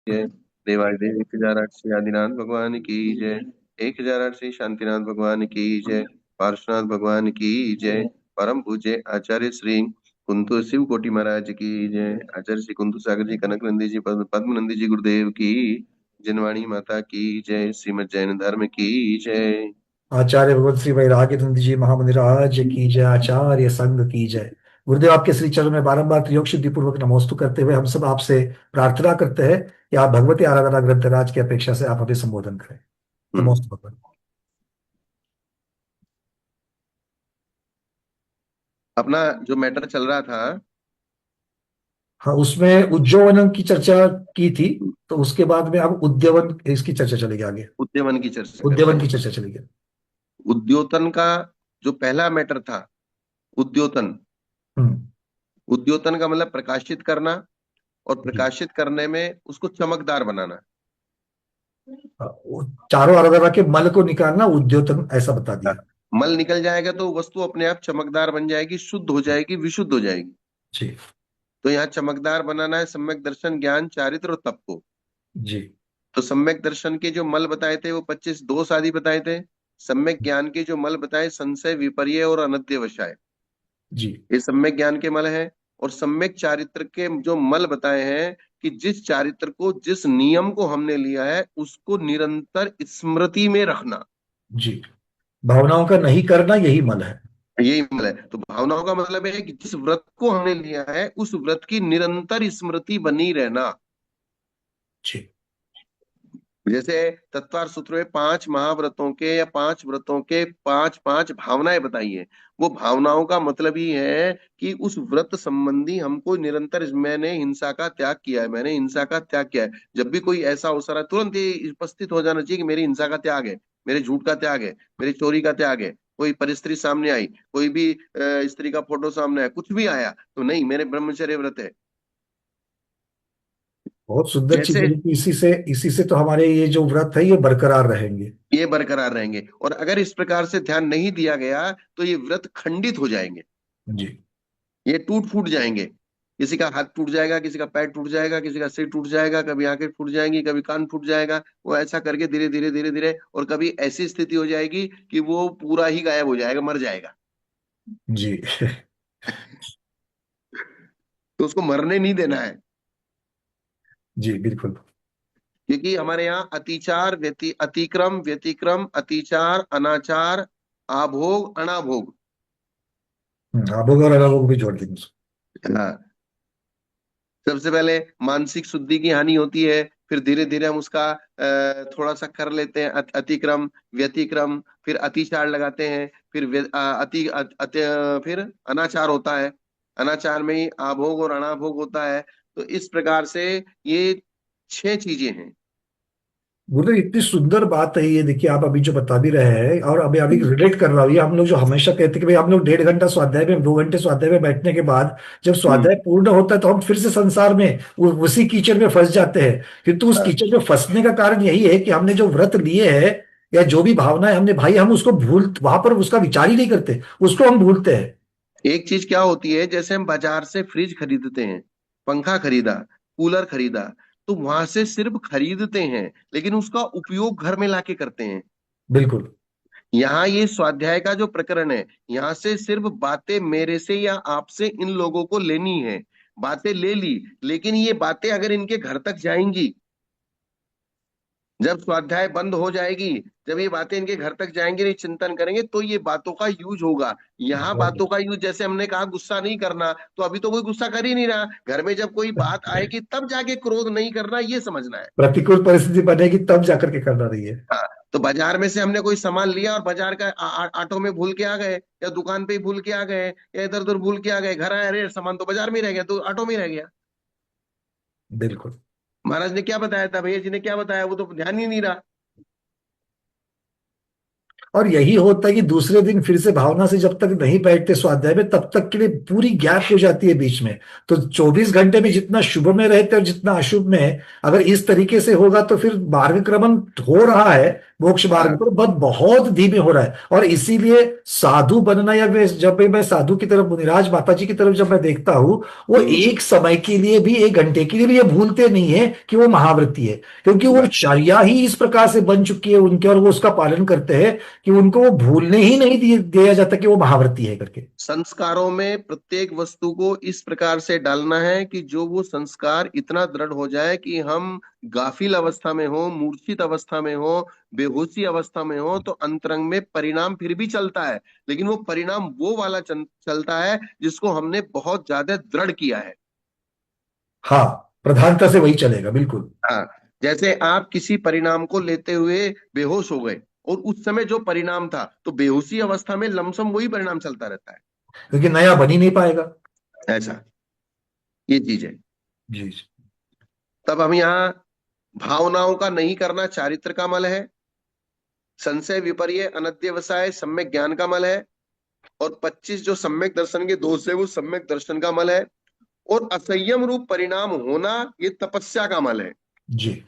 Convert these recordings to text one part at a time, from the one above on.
जय। देवादिदेव 1008 आदिनाथ भगवान की जय। 1008 शांतिनाथ भगवान की जय। पार्श्वनाथ भगवान की जय। परम पूज्य आचार्य श्री कुंतु शिव कोटि महाराज की जय। आचार्य श्री कुंतु सागर जी, कनक नंदी जी, पद्म नंदी जी गुरुदेव की, जनवाणी माता की जय। श्रीमद जैन धर्म की जय। आचार्य भगवत श्री वैराग्यनंद जी महामंदिराज की जय। आचार्य संघ की जय। गुरुदेव आपके श्री चरण में बारंबार त्रियोग शुद्धि पूर्वक नमोस्तु करते हुए हम सब आपसे प्रार्थना करते हैं कि आप भगवती आराधना ग्रंथराज की अपेक्षा से आप हमें संबोधन करें। हम्म। नमोस्तु भगवान। अपना जो मैटर चल रहा था। हाँ, उसमें उज्जवलन की चर्चा की थी। तो उसके बाद में अब उद्यवन इसकी चर्चा चलेगी आगे। उद्यमन की चर्चा करते उद्यवन की हैं। चर्चा चलेगी। उद्योतन का जो पहला मैटर था, उद्योतन। हम्म। उद्योतन का मतलब प्रकाशित करना, और जी। प्रकाशित करने में उसको चमकदार बनाना। वो चारों आराधना के मल को निकालना उद्योतन ऐसा बता दिया। मल निकल जाएगा तो वस्तु अपने आप चमकदार बन जाएगी, शुद्ध हो जाएगी, विशुद्ध हो जाएगी। जी। तो यहाँ चमकदार बनाना है सम्यक दर्शन, ज्ञान, चारित्र और तप को। जी। तो सम्यक दर्शन के जो मल बताए थे वो 25 दोष आदि बताए थे। सम्यक ज्ञान के जो मल बताए, संशय, विपर्य और अनध्यवसाय, जी। ये सम्यक ज्ञान के मल है। और सम्यक चारित्र के जो मल बताए हैं कि जिस चारित्र को, जिस नियम को हमने लिया है उसको निरंतर स्मृति में रखना, जी। भावनाओं का नहीं करना यही मल है। यही मल है। तो भावनाओं का मतलब है कि जिस व्रत को हमने लिया है उस व्रत की निरंतर स्मृति बनी रहना। जी। जैसे तत्वार सूत्र में 5 महाव्रतों के या 5 व्रतों के 5 5 भावनाएं बताई है। वो भावनाओं का मतलब ही है कि उस व्रत संबंधी हमको निरंतर, मैंने हिंसा का त्याग किया है, मैंने हिंसा का त्याग किया है। जब भी कोई ऐसा अवसर है तुरंत ये उपस्थित हो जाना चाहिए कि मेरी हिंसा का त्याग है, मेरे झूठ का त्याग है, मेरी चोरी का त्याग है। कोई परिस्त्री सामने आई, कोई भी स्त्री का फोटो सामने आया, कुछ भी आया, तो नहीं, मेरे ब्रह्मचर्य व्रत है। बहुत सुंदर चीज जैसे है कि इसी से तो हमारे ये जो व्रत है ये बरकरार रहेंगे। ये बरकरार रहेंगे, और अगर इस प्रकार से ध्यान नहीं दिया गया तो ये व्रत खंडित हो जाएंगे, जी। ये टूट फूट जाएंगे। किसी का हाथ टूट जाएगा, किसी का पैर टूट जाएगा, किसी का सिर टूट जाएगा, कभी आंखें फूट जाएंगी, कभी कान फूट जाएगा। वो ऐसा करके धीरे धीरे धीरे धीरे, और कभी ऐसी स्थिति हो जाएगी कि वो पूरा ही गायब हो जाएगा, मर जाएगा। जी। तो उसको मरने नहीं देना है। जी बिल्कुल। क्योंकि हमारे यहाँ अतिचार, अतिक्रम, व्यतिक्रम, अतिचार, अनाचार, आभोग, अनाभोग। अभोग और अनुभोग भी जोड़ देंगे। हाँ। सबसे पहले मानसिक शुद्धि की हानि होती है, फिर धीरे धीरे हम उसका थोड़ा सा कर लेते हैं, अतिक्रम, व्यतिक्रम, फिर अतिचार लगाते हैं, फिर फिर अनाचार होता है। अनाचार में ही आभोग और अनाभोग होता है। तो इस प्रकार से ये 6 चीजें हैं। गुरुदेव इतनी सुंदर बात है ये, देखिए आप अभी जो बता भी रहे हैं और अभी अभी रिलेट कर रहा हूँ, ये हम लोग जो हमेशा कहते हैं कि भाई हम लोग 1.5 घंटा स्वाध्याय में, 2 घंटे स्वाध्याय में बैठने के बाद जब हम्म। स्वाध्याय पूर्ण होता है तो हम फिर से संसार में उसी कीचड़ में फंस जाते हैं। किंतु उस हाँ। कीचड़ में फंसने का कारण यही है कि हमने जो व्रत लिए हैं या जो भी भावनाएं हमने, भाई हम उसको भूल, वहां पर उसका विचार ही नहीं करते, उसको हम भूलते हैं। एक चीज क्या होती है, जैसे हम बाजार से फ्रिज खरीदते हैं, पंखा खरीदा, कूलर खरीदा, तो वहां से सिर्फ खरीदते हैं, लेकिन उसका उपयोग घर में लाके करते हैं। बिल्कुल। यहाँ ये स्वाध्याय का जो प्रकरण है, यहाँ से सिर्फ बातें मेरे से या आपसे इन लोगों को लेनी है। बातें ले ली, लेकिन ये बातें अगर इनके घर तक जाएंगी, जब स्वाध्याय बंद हो जाएगी, जब ये बातें इनके घर तक जाएंगी, नहीं चिंतन करेंगे, तो ये बातों का यूज होगा। यहाँ बातों का यूज, जैसे हमने कहा गुस्सा नहीं करना, तो अभी तो कोई गुस्सा कर ही नहीं रहा। घर में जब कोई बात आएगी तब जाके क्रोध नहीं करना, ये समझना है। प्रतिकूल परिस्थिति बनेगी तब जाकर के करना रही है। हाँ। तो बाजार में से हमने कोई सामान लिया और बाजार का ऑटो में भूल के आ गए, या दुकान पे ही भूल के आ गए, या इधर उधर भूल के आ गए, घर आए, अरे सामान तो बाजार में ही रह गया, तो ऑटो में ही रह गया। बिल्कुल। महाराज ने क्या बताया था, भैया जी ने क्या बताया, वो तो ध्यान ही नहीं रहा। और यही होता है कि दूसरे दिन फिर से भावना से जब तक नहीं बैठते स्वाध्याय में, तब तक के लिए पूरी गैप हो जाती है बीच में। तो 24 घंटे में जितना शुभ में रहते और जितना अशुभ में है, अगर इस तरीके से होगा तो फिर मार्गक्रमण हो रहा है मोक्ष मार्ग हाँ। पर, बहुत बहुत धीमे हो रहा है। और इसीलिए साधु बनना, या जब भी मैं साधु की तरफ, मुनिराज माता जी की तरफ जब मैं देखता हूँ, वो हम्म। एक समय के लिए भी, 1 घंटे के लिए भी ये भूलते नहीं है कि वो महाव्रती है, क्योंकि वो बस चर्या ही इस प्रकार से बन चुकी है उनके, और वो उसका पालन करते हैं कि उनको वो भूलने ही नहीं दिया जाता कि वो महाव्रती है करके। संस्कारों में प्रत्येक वस्तु को इस प्रकार से डालना है कि जो वो संस्कार इतना दृढ़ हो जाए कि हम गाफिल अवस्था में हो, मूर्छित अवस्था में हो, बेहोशी अवस्था में हो, तो अंतरंग में परिणाम फिर भी चलता है, लेकिन वो परिणाम वो वाला चलता है जिसको हमने बहुत ज्यादा दृढ़ किया है। हाँ, प्रधानता से वही चलेगा, बिल्कुल। हाँ। जैसे आप किसी परिणाम को लेते हुए बेहोश हो गए, और उस समय जो परिणाम था, तो बेहोशी अवस्था में लमसम वही परिणाम चलता रहता क्योंकि नया बन ही नहीं पाएगा। है। ऐसा ये चीज है। जी जी। तब हम यहाँ भावनाओं का नहीं करना चारित्र का मल है, संशय विपर्य अनध्यवसाय सम्यक ज्ञान का मल है, और 25 जो सम्यक दर्शन के दोष है वो सम्यक दर्शन का मल है, और असंयम रूप परिणाम होना ये तपस्या का मल है। जी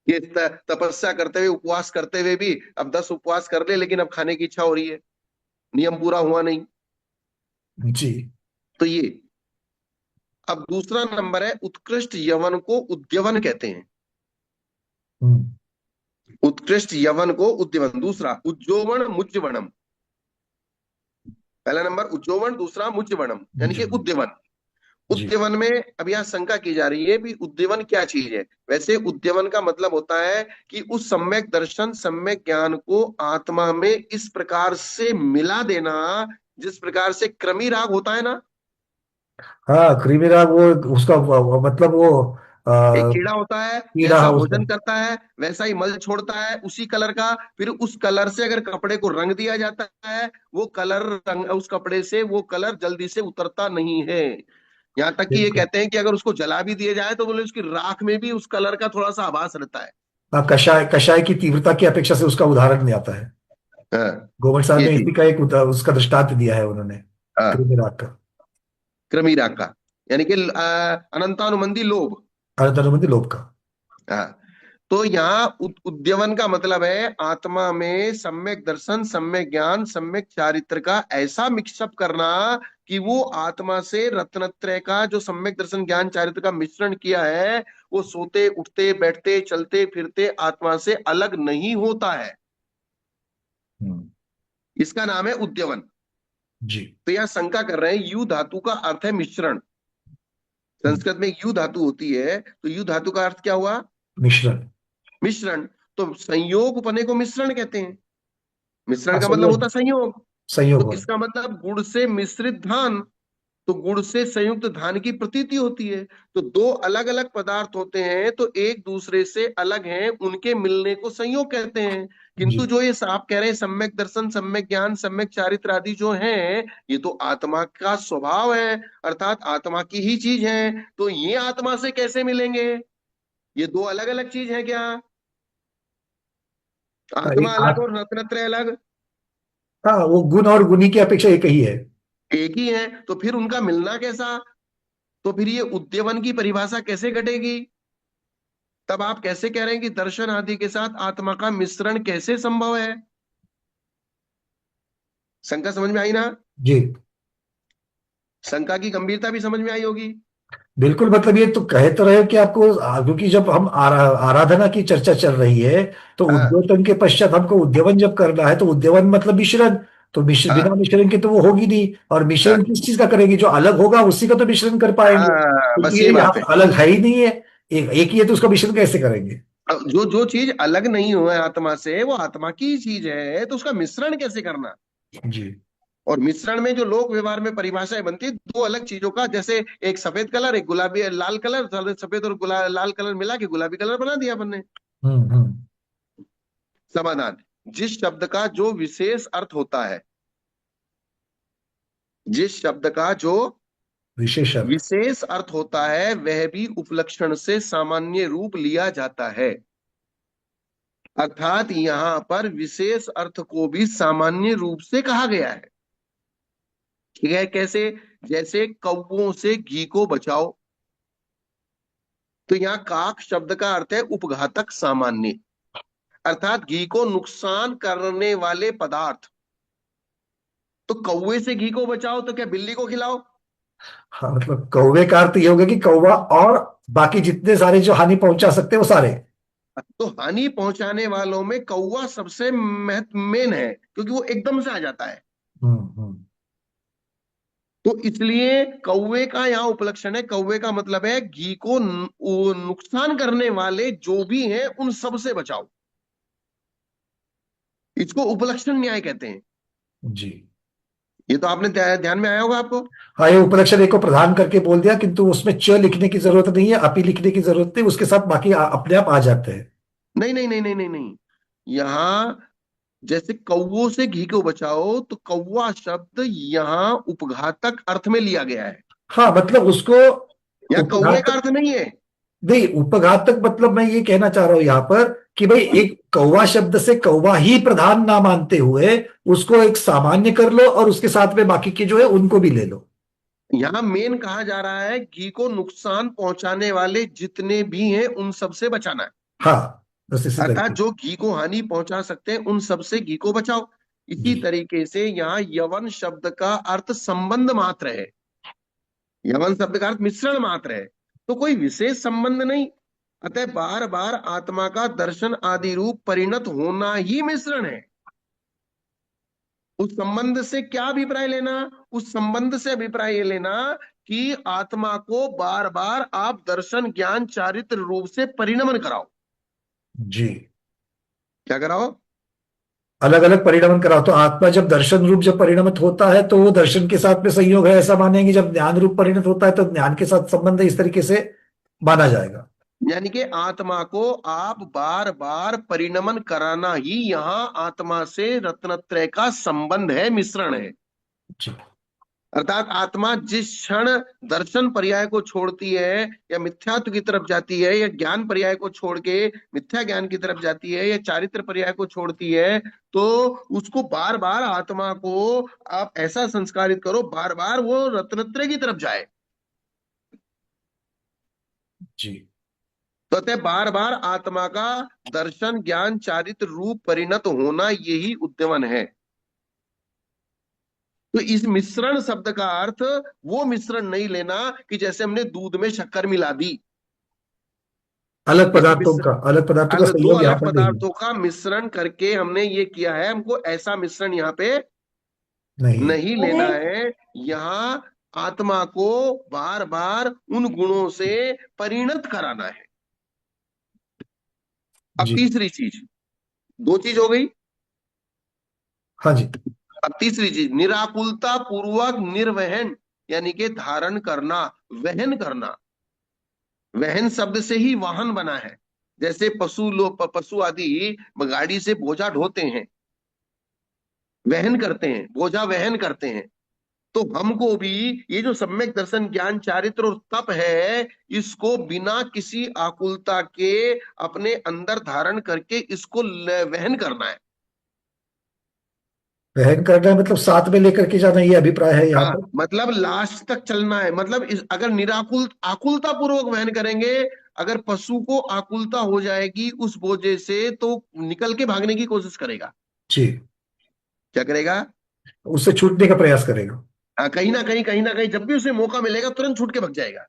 ये तपस्या करते हुए, उपवास करते हुए भी, अब 10 उपवास कर ले लेकिन अब खाने की इच्छा हो रही है, नियम पूरा हुआ नहीं। जी। तो ये, अब दूसरा नंबर है उत्कृष्ट यवन को उद्यवन कहते हैं। हम्म। उत्कृष्ट यवन को उद्यवन, दूसरा उज्जोवण मुज्जवणम। पहला नंबर उज्जोवण, दूसरा मुज्जवणम यानी जी कि उद्यवन। जी। उद्यवन में अब यहाँ शंका की जा रही है भी उद्यवन क्या चीज है। वैसे उद्यवन का मतलब होता है कि उस सम्यक दर्शन सम्यक ज्ञान को आत्मा में इस प्रकार से मिला देना, जिस प्रकार से कृमि राग होता है ना। हाँ, क्रिमिरा वो, उसका मतलब वो एक आ, कीड़ा होता है, कीड़ा, जैसा हाँ भोजन उसमें। करता है वैसा ही मल छोड़ता है उसी कलर का, फिर उस कलर से अगर कपड़े को रंग दिया जाता है, वो कलर रंग उस कपड़े से वो कलर जल्दी से उतरता नहीं है। यहाँ तक कि ये बिल्कुल। कहते हैं कि अगर उसको जला भी दिया जाए तो बोले उसकी राख में भी उस कलर का थोड़ा सा आभास रहता है। हाँ, कषाय, कषाय की तीव्रता की अपेक्षा से उसका उदाहरण नहीं आता है। हाँ। गोविंद साहब ये ने चीज। इसी का एक उसका दृष्टांत दिया है उन्होंने, हाँ। क्रिमिरा का। कृमि राग का यानी कि अनंतानुबंधी लोभ। अर्थानुबंधी लोभ का। हाँ। तो यहाँ उद्यमन का मतलब है आत्मा में सम्यक दर्शन सम्यक ज्ञान सम्यक चारित्र का ऐसा मिक्सअप करना कि वो आत्मा से रत्नत्रय का जो सम्यक दर्शन ज्ञान चारित्र का मिश्रण किया है, वो सोते उठते बैठते चलते फिरते आत्मा से अलग नहीं होता है। हम्म। इसका नाम है उद्यमन। जी। तो यहाँ शंका कर रहे हैं, यू धातु का अर्थ है मिश्रण। हम्म। संस्कृत में यू धातु होती है, तो यू धातु का अर्थ क्या हुआ? मिश्रण। मिश्रण। तो संयोग पने को मिश्रण कहते हैं। मिश्रण हाँ, का मतलब संयोग, होता है संयोग। संयोग तो वाला। इसका मतलब गुड़ से मिश्रित धान, तो गुड़ से संयुक्त धान की प्रतीति होती है। तो दो अलग अलग पदार्थ होते हैं तो एक दूसरे से अलग हैं, उनके मिलने को संयोग कहते हैं। जी। किंतु जो ये आप कह रहे हैं सम्यक दर्शन सम्यक ज्ञान सम्यक चारित्र आदि जो हैं, ये तो आत्मा का स्वभाव है, अर्थात आत्मा की ही चीज है। तो ये आत्मा से कैसे मिलेंगे? ये दो अलग अलग चीज है क्या? हाँ, आत्मा अलग और रत्नत्रय अलग? हाँ, वो गुण और गुणी की अपेक्षा एक ही है। एक ही है, तो फिर उनका मिलना कैसा? तो फिर ये उद्यमन की परिभाषा कैसे घटेगी? तब आप कैसे कह रहे हैं कि दर्शन आदि के साथ आत्मा का मिश्रण कैसे संभव है? शंका समझ में आई ना? जी। शंका की गंभीरता भी समझ में आई होगी। बिल्कुल, मतलब ये तो कह तो रहे हो कि आपको क्योंकि जब हम आराधना की चर्चा चल रही है, तो हाँ। उद्योतन के पश्चात हमको उद्यमन जब करना है, तो उद्यमन मतलब मिश्रण। तो बिना हाँ। मिश्रण के तो वो होगी नहीं, और मिश्रण हाँ। किस चीज का करेंगे? जो अलग होगा उसी का तो मिश्रण कर पाएंगे, हाँ, बस क्योंकि ये ये यहाँ बात है। पर अलग है ही नहीं है। एक ही है, तो उसका मिश्रण कैसे करेंगे? अब जो जो चीज अलग नहीं हुआ है आत्मा से, वो आत्मा की ही चीज है, तो उसका मिश्रण कैसे करना? जी। और मिश्रण में जो लोक व्यवहार में परिभाषाएं बनती है दो अलग चीजों का, जैसे एक सफेद कलर एक गुलाबी लाल कलर, सफेद और लाल कलर मिला के गुलाबी कलर बना दिया अपन ने। हम्म। समाधान, जिस शब्द का जो विशेष अर्थ होता है, जिस शब्द का जो विशेष अर्थ। विशेष अर्थ होता है वह भी उपलक्षण से सामान्य रूप लिया जाता है। अर्थात यहां पर विशेष अर्थ को भी सामान्य रूप से कहा गया है। ठीक है, कैसे? जैसे कौवों से घी को बचाओ, तो यहाँ काक शब्द का अर्थ है उपघातक सामान्य, अर्थात घी को नुकसान करने वाले पदार्थ। तो कौवे से घी को बचाओ तो क्या बिल्ली को खिलाओ? हाँ, मतलब कौवे का अर्थ ये होगा कि कौवा और बाकी जितने सारे जो हानि पहुंचा सकते हैं वो सारे। तो हानि पहुंचाने वालों में कौवा सबसे महत्व मेन है, क्योंकि वो एकदम से आ जाता है। हम्म। तो इसलिए कौवे का यहाँ उपलक्षण है। कौवे का मतलब है घी को वो नुकसान करने वाले जो भी हैं उन सब से बचाओ। इसको उपलक्षण न्याय कहते हैं। जी। ये तो आपने ध्यान में आया होगा आपको। हाँ, ये उपलक्षण एक को प्रधान करके बोल दिया, किंतु उसमें च लिखने की जरूरत नहीं है, अपी लिखने की जरूरत नहीं, उसके साथ बाकी अपने आप आ जाते हैं। नहीं नहीं नहीं नहीं नहीं नहीं, यहाँ जैसे कौवों से घी को बचाओ, तो कौवा शब्द यहाँ उपघातक अर्थ में लिया गया है। हाँ, मतलब उसको यहाँ कौवे का उपघातक अर्थ नहीं है। नहीं, उपघातक मतलब मैं ये कहना चाह रहा हूं यहां पर कि भाई एक कौवा शब्द से कौवा ही प्रधान ना मानते हुए उसको एक सामान्य कर लो और उसके साथ में बाकी के जो है उनको भी ले लो। यहाँ मेन कहा जा रहा है घी को नुकसान पहुंचाने वाले जितने भी हैं उन सबसे बचाना है। हाँ, बस इसी अर्थात तरीके। जो घी को हानि पहुंचा सकते हैं उन सबसे घी को बचाओ। इसी जी। तरीके से यहाँ यवन शब्द का अर्थ संबंध मात्र है। यवन शब्द का अर्थ मिश्रण मात्र है, तो कोई विशेष संबंध नहीं। अतः बार बार आत्मा का दर्शन आदि रूप परिणत होना ही मिश्रण है। उस संबंध से क्या अभिप्राय लेना? उस संबंध से अभिप्राय ये लेना कि आत्मा को बार बार आप दर्शन ज्ञान चारित्र रूप से परिणमन कराओ। जी। क्या कराओ? अलग अलग परिणमन कराओ, तो आत्मा जब दर्शन रूप जब परिणमित होता है तो वो दर्शन के साथ में संयोग है ऐसा मानेंगे, जब ज्ञान रूप परिणत होता है तो ज्ञान के साथ संबंध है, इस तरीके से माना जाएगा। यानी कि आत्मा को आप बार बार परिणमन कराना ही यहां आत्मा से रत्नत्रय का संबंध है, मिश्रण है। जी। अर्थात आत्मा जिस क्षण दर्शन पर्याय को छोड़ती है या मिथ्यात्व की तरफ जाती है, या ज्ञान पर्याय को छोड़ के मिथ्या ज्ञान की तरफ जाती है, या चारित्र पर्याय को छोड़ती है, तो उसको बार बार आत्मा को आप ऐसा संस्कारित करो बार बार वो रत्नत्रय की तरफ जाए। जी। तो अतः बार बार आत्मा का दर्शन ज्ञान चारित्र रूप परिणत होना यही उद्यमन है। तो इस मिश्रण शब्द का अर्थ वो मिश्रण नहीं लेना कि जैसे हमने दूध में शक्कर मिला दी। इस मिश्र अलग पदार्थों का दो संयोग यहाँ अलग पर नहीं है। पदार्थों का मिश्रण करके हमने ये किया है, हमको ऐसा मिश्रण यहाँ पे नहीं है। नहीं लेना है। यहाँ आत्मा को बार बार उन गुणों से परिणत कराना है। अब जी। तीसरी चीज, दो चीज हो गई। हाँ जी। अब तीसरी चीज, निराकुलता पूर्वक निर्वहन, यानी कि धारण करना, वहन करना। वहन शब्द से ही वाहन बना है। जैसे पशु आदि गाड़ी से बोझा ढोते हैं, वहन करते हैं, बोझा वहन करते हैं। तो हमको भी ये जो सम्यक दर्शन ज्ञान चारित्र और तप है, इसको बिना किसी आकुलता के अपने अंदर धारण करके इसको वहन करना है। वहन करना है मतलब साथ में लेकर के जाना, ये अभिप्राय है यहाँ हाँ, पर। मतलब लास्ट तक चलना है। मतलब अगर आकुलता पूर्वक वहन करेंगे, अगर पशु को आकुलता हो जाएगी उस बोझे से, तो निकल के भागने की कोशिश करेगा। जी। क्या करेगा? उससे छूटने का प्रयास करेगा। हाँ, कहीं ना कहीं जब भी उसे मौका मिलेगा तुरंत छूट के भग जाएगा।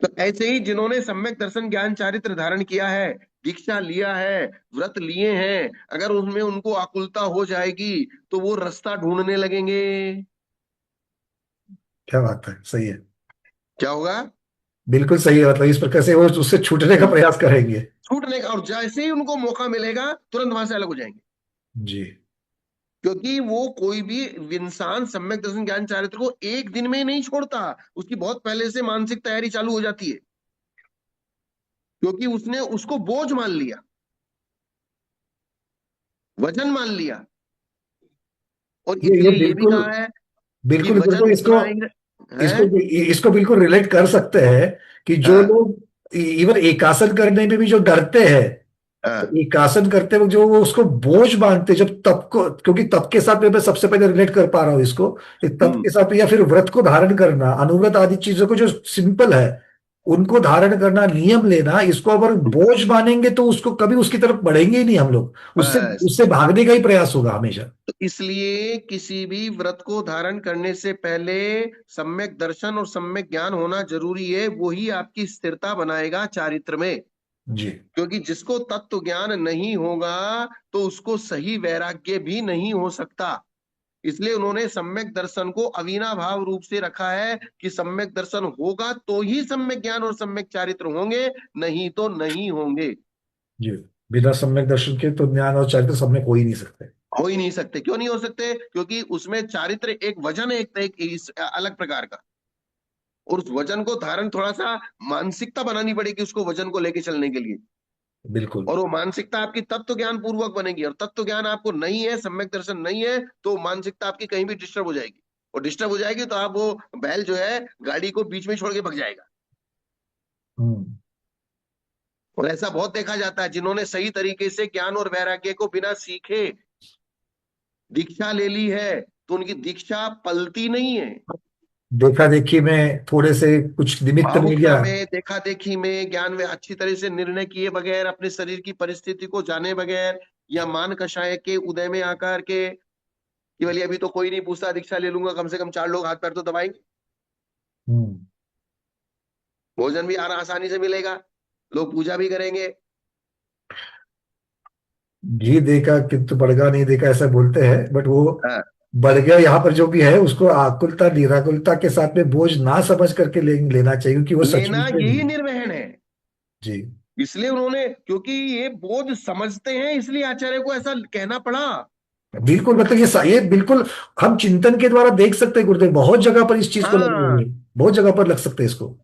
तो ऐसे ही जिन्होंने सम्यक दर्शन ज्ञान चारित्र धारण किया है, दीक्षा लिया है, व्रत लिए हैं, अगर उनमें उनको आकुलता हो जाएगी तो वो रास्ता ढूंढने लगेंगे। क्या बात है, सही है। क्या होगा? बिल्कुल सही है, मतलब इस प्रकार से वो उससे छूटने का प्रयास करेंगे। छूटने का, और जैसे ही उनको मौका मिलेगा तुरंत वहां से अलग हो जाएंगे। जी। क्योंकि वो कोई भी इंसान सम्यक दर्शन ज्ञान चारित्र को एक दिन में ही नहीं छोड़ता, उसकी बहुत पहले से मानसिक तैयारी चालू हो जाती है। क्योंकि उसने उसको बोझ मान लिया, वजन मान लिया। और ये इसलिए ये भी बिल्कुल, कहा है कि बिल्कुल वजन बिल्कुल इसको, उतना ही है। इसको इसको बिल्कुल रिलेट कर सकते हैं कि जो हाँ लोग इवन एकासन करने में भी जो डरते हैं, तो हाँ। एक आसन करते वक्त जो वो उसको बोझ मानते, जब तप को, क्योंकि तप के साथ मैं सबसे पहले रिलेट कर पा रहा हूँ इसको, एक तप हम्म। के साथ, या फिर व्रत को धारण करना, अनुव्रत आदि चीजों को जो सिंपल है उनको धारण करना, नियम लेना, इसको अगर बोझ मानेंगे तो उसको कभी उसकी तरफ बढ़ेंगे ही नहीं हम लोग, उससे बस। उससे भागने का ही प्रयास होगा हमेशा। तो इसलिए किसी भी व्रत को धारण करने से पहले सम्यक दर्शन और सम्यक ज्ञान होना जरूरी है। वही आपकी स्थिरता बनाएगा चारित्र में। जी। क्योंकि जिसको तत्व ज्ञान नहीं होगा तो उसको सही वैराग्य भी नहीं हो सकता। इसलिए उन्होंने सम्यक दर्शन को अविनाभाव रूप से रखा है कि सम्यक दर्शन होगा तो ही सम्यक ज्ञान और सम्यक चारित्र होंगे, नहीं तो नहीं होंगे। जी। बिना सम्यक दर्शन के तो ज्ञान और चरित्र सम्यक हो ही नहीं सकते। हो ही नहीं सकते। क्यों नहीं हो सकते? क्योंकि उसमें चारित्र एक वजन है, अलग प्रकार का। और उस वजन को धारण थोड़ा सा मानसिकता बनानी पड़ेगी उसको वजन को लेके चलने के लिए। बिल्कुल। और वो मानसिकता आपकी तत्व ज्ञान पूर्वक बनेगी। और तत्व ज्ञान आपको नहीं है, सम्यक दर्शन नहीं है, तो मानसिकता आपकी कहीं भी डिस्टर्ब हो जाएगी। और डिस्टर्ब हो जाएगी तो आप वो बैल जो है गाड़ी को बीच में छोड़ के भग जाएगा। हम्म। और ऐसा बहुत देखा जाता है जिन्होंने सही तरीके से ज्ञान और वैराग्य को बिना सीखे दीक्षा ले ली है तो उनकी दीक्षा पलती नहीं है। देखा देखी में थोड़े से कुछ निमित्त मिल भावुकता गया। में, देखा देखी में, ज्ञान में अच्छी तरह से निर्णय किए बगैर, अपने शरीर की परिस्थिति को जाने बगैर, या मान कषाय के उदय में आकर के कि भले अभी तो कोई नहीं पूछता, दीक्षा ले लूंगा, कम से कम चार लोग हाथ पैर तो दबाएंगे, हम्म। भोजन भी आसानी से मिलेगा, लोग पूजा भी करेंगे। घी देखा किंतु बड़गा नहीं देखा, ऐसा बोलते हैं, बट वो हाँ। बड़गा यहाँ पर जो भी है उसको आकुलता निराकुलता के साथ में बोझ ना समझ करके लेना चाहिए, क्योंकि वो लेना सचमुच में यही नहीं। निर्वहन है। जी। इसलिए उन्होंने, क्योंकि ये बोझ समझते हैं, इसलिए आचार्य को ऐसा कहना पड़ा। बिल्कुल, मतलब ये बिल्कुल हम चिंतन के द्वारा देख सकते हैं गुरुदेव, बहुत जगह पर इस चीज को लगे हुए हाँ। हैं, बहुत जगह पर लग सकते हैं इसको।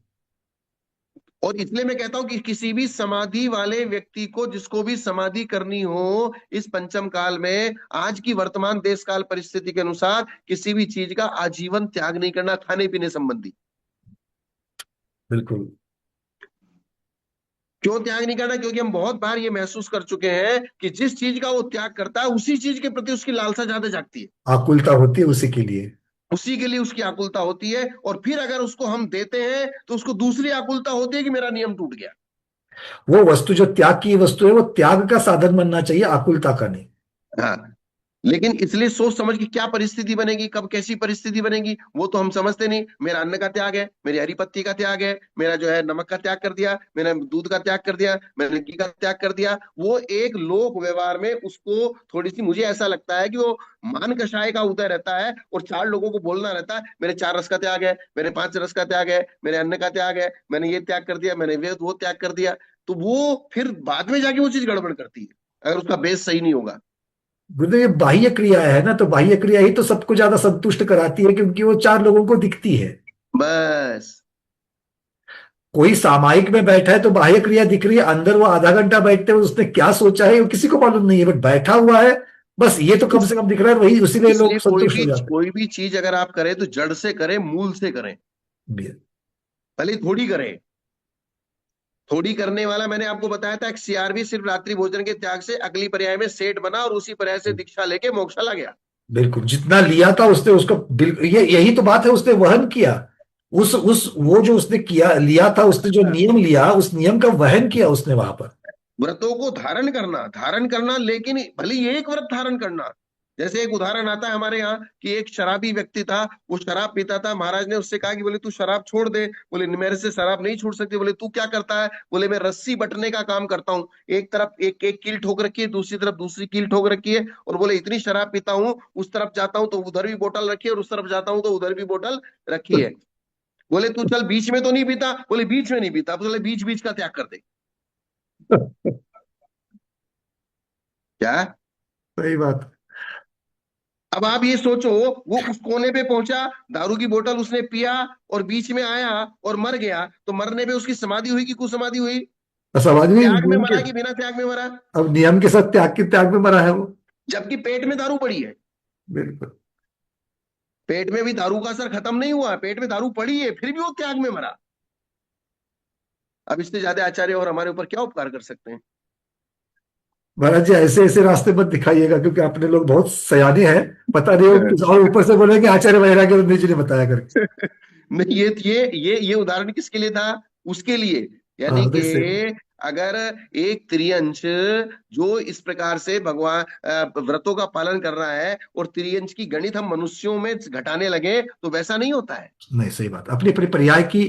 और इसलिए मैं कहता हूं कि किसी भी समाधि वाले व्यक्ति को, जिसको भी समाधि करनी हो इस पंचम काल में, आज की वर्तमान देश काल परिस्थिति के अनुसार किसी भी चीज का आजीवन त्याग नहीं करना, खाने पीने संबंधी। बिल्कुल। क्यों त्याग नहीं करना? क्योंकि हम बहुत बार ये महसूस कर चुके हैं कि जिस चीज का वो त्याग करता है उसी चीज के प्रति उसकी लालसा ज्यादा जागती है। आकुलता होती है उसी के लिए। उसी के लिए उसकी आकुलता होती है। और फिर अगर उसको हम देते हैं तो उसको दूसरी आकुलता होती है कि मेरा नियम टूट गया। वो वस्तु जो त्याग की वस्तु है वो त्याग का साधन बनना चाहिए, आकुलता का नहीं। हाँ। लेकिन इसलिए सोच समझ के क्या परिस्थिति बनेगी, कब कैसी परिस्थिति बनेगी, वो तो हम समझते नहीं। मेरा अन्न का त्याग है, मेरी हरी पत्ती का त्याग है, मेरा जो है नमक का त्याग कर दिया, मैंने दूध का त्याग कर दिया, मैंने घी का त्याग कर दिया। वो एक लोक व्यवहार में उसको थोड़ी सी, मुझे ऐसा लगता है कि वो मान कषाय का उदय रहता है और चार लोगों को बोलना रहता है मेरे चार रस का त्याग है, मेरे पांच रस का त्याग है, मेरे अन्न का त्याग है, मैंने ये त्याग कर दिया, मैंने वो त्याग कर दिया। तो वो फिर बाद में जाके वो चीज गड़बड़ करती है अगर उसका बेस सही नहीं होगा। गुरुदेव, ये बाह्य क्रिया है ना, तो बाह्य क्रिया ही तो सबको ज्यादा संतुष्ट कराती है, क्योंकि वो चार लोगों को दिखती है। बस। कोई सामायिक में बैठा है तो बाह्य क्रिया दिख रही है, अंदर वो आधा घंटा बैठते हुए उसने क्या सोचा है वो किसी को मालूम नहीं है, बट बैठा हुआ है, बस ये तो कम से कम दिख रहा है, वही उसी में लोग इसलिए संतुष्ट हो जाते कोई भी चीज अगर आप करें तो जड़ से करें, मूल से करें। हैं। भले ही थोड़ी करें। थोड़ी करने वाला, मैंने आपको बताया था, एक सीआरबी सिर्फ रात्रि भोजन के त्याग से अगली पर्याय में सेठ बना और उसी पर्याय से दीक्षा लेके मोक्षाला गया। बिल्कुल, जितना लिया था उसने उसको ये यही तो बात है, उसने वहन किया। उस वो जो उसने किया लिया था, उसने जो नियम लिया उस नियम का वहन किया उसने वहां पर। व्रतों को धारण करना, लेकिन भले ही एक व्रत धारण करना। जैसे एक उदाहरण आता है हमारे यहाँ कि एक शराबी व्यक्ति था, वो शराब पीता था। महाराज ने उससे कहा कि बोले तू शराब छोड़ दे। बोले मेरे से शराब नहीं छूट सकती। बोले तू क्या करता है? बोले मैं रस्सी बटने का काम करता हूँ। एक तरफ एक एक कील ठोक रखी है, दूसरी तरफ दूसरी कील ठोक रखी है। और बोले इतनी शराब पीता हूँ, उस तरफ जाता हूँ तो उधर भी बोतल रखी है, और उस तरफ जाता हूँ तो उधर भी बोतल रखी है। बोले तू चल बीच में तो नहीं पीता? बोले बीच में नहीं पीता। बोले बीच बीच का त्याग कर दे। क्या? सही बात। अब आप ये सोचो, वो उस कोने पे पहुंचा, दारू की बोतल उसने पिया और बीच में आया और मर गया, तो मरने पे उसकी समाधि हुई कि कुसमाधि हुई? समाज में त्याग में नियम के, मरा कि बिना त्याग में मरा? अब नियम के साथ त्याग के त्याग में मरा है वो। जबकि पेट में दारू पड़ी है। बिल्कुल। पेट में भी दारू का असर खत्म नहीं हुआ, पेट में दारू पड़ी है, फिर भी वो त्याग में मरा। अब इससे ज्यादा आचार्य और हमारे ऊपर क्या उपकार कर सकते हैं? महाराज जी ऐसे ऐसे रास्ते मत दिखाइएगा, क्योंकि अपने लोग बहुत सयाने हैं, पता नहीं हो किस और ऊपर से बोले कि आचार्य वैराग्य जी ने बताया करके। नहीं, ये उदाहरण किसके लिए था? उसके लिए, हाँ, यानी कि हृदय से। अगर एक त्रियंश जो इस प्रकार से भगवान व्रतों का पालन कर रहा है, और त्रियंश की गणित हम मनुष्यों में घटाने लगे, तो वैसा नहीं होता है। नहीं, सही बात, अपनी अपनी पर्याय की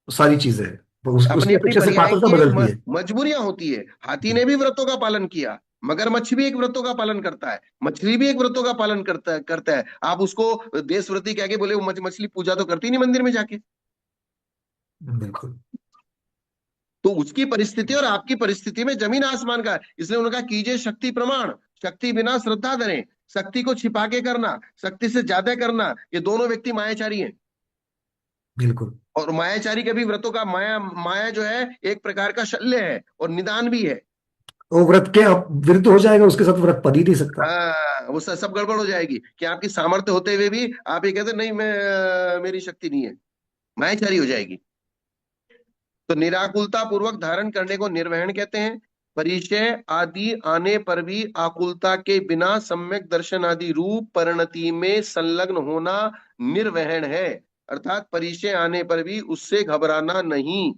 सारी चीजें हैं, अपनी उसकी अपनी अपेक्षा से पर्याय पात्रता की एक बदलती है। मजबूरियां होती है। हाथी ने भी व्रतों का पालन किया, मगरमच्छ भी एक व्रतों का पालन करता है, मछली भी एक व्रतों का पालन करता है। आप उसको देशव्रती कह के बोले, वो मछली पूजा तो करती नहीं मंदिर में जाके। बिल्कुल। तो उसकी परिस्थिति और आपकी परिस्थिति में जमीन आसमान का है। इसलिए उन्होंने कहा, कीजिए शक्ति प्रमाण, शक्ति बिना श्रद्धा धरे। शक्ति को छिपा के करना, शक्ति से ज्यादा करना, ये दोनों व्यक्ति मायाचारी हैं। बिल्कुल। और मायाचारी के भी व्रतों का, माया माया जो है एक प्रकार का शल्य है और निदान भी है। वो व्रत के विरुद्ध हो जाएगा, उसके साथ व्रत पढ़ ही नहीं सकता। हाँ, वो सब गड़बड़ हो जाएगी कि आपकी सामर्थ्य होते हुए भी आप ये कहते नहीं, मैं मेरी शक्ति नहीं है, मायाचारी हो जाएगी। तो निराकुलता पूर्वक धारण करने को निर्वहन कहते हैं। परिचय आदि आने पर भी आकुलता के बिना सम्यक दर्शन आदि रूप परिणति में संलग्न होना निर्वहन है। अर्थात परिचय आने पर भी उससे घबराना नहीं।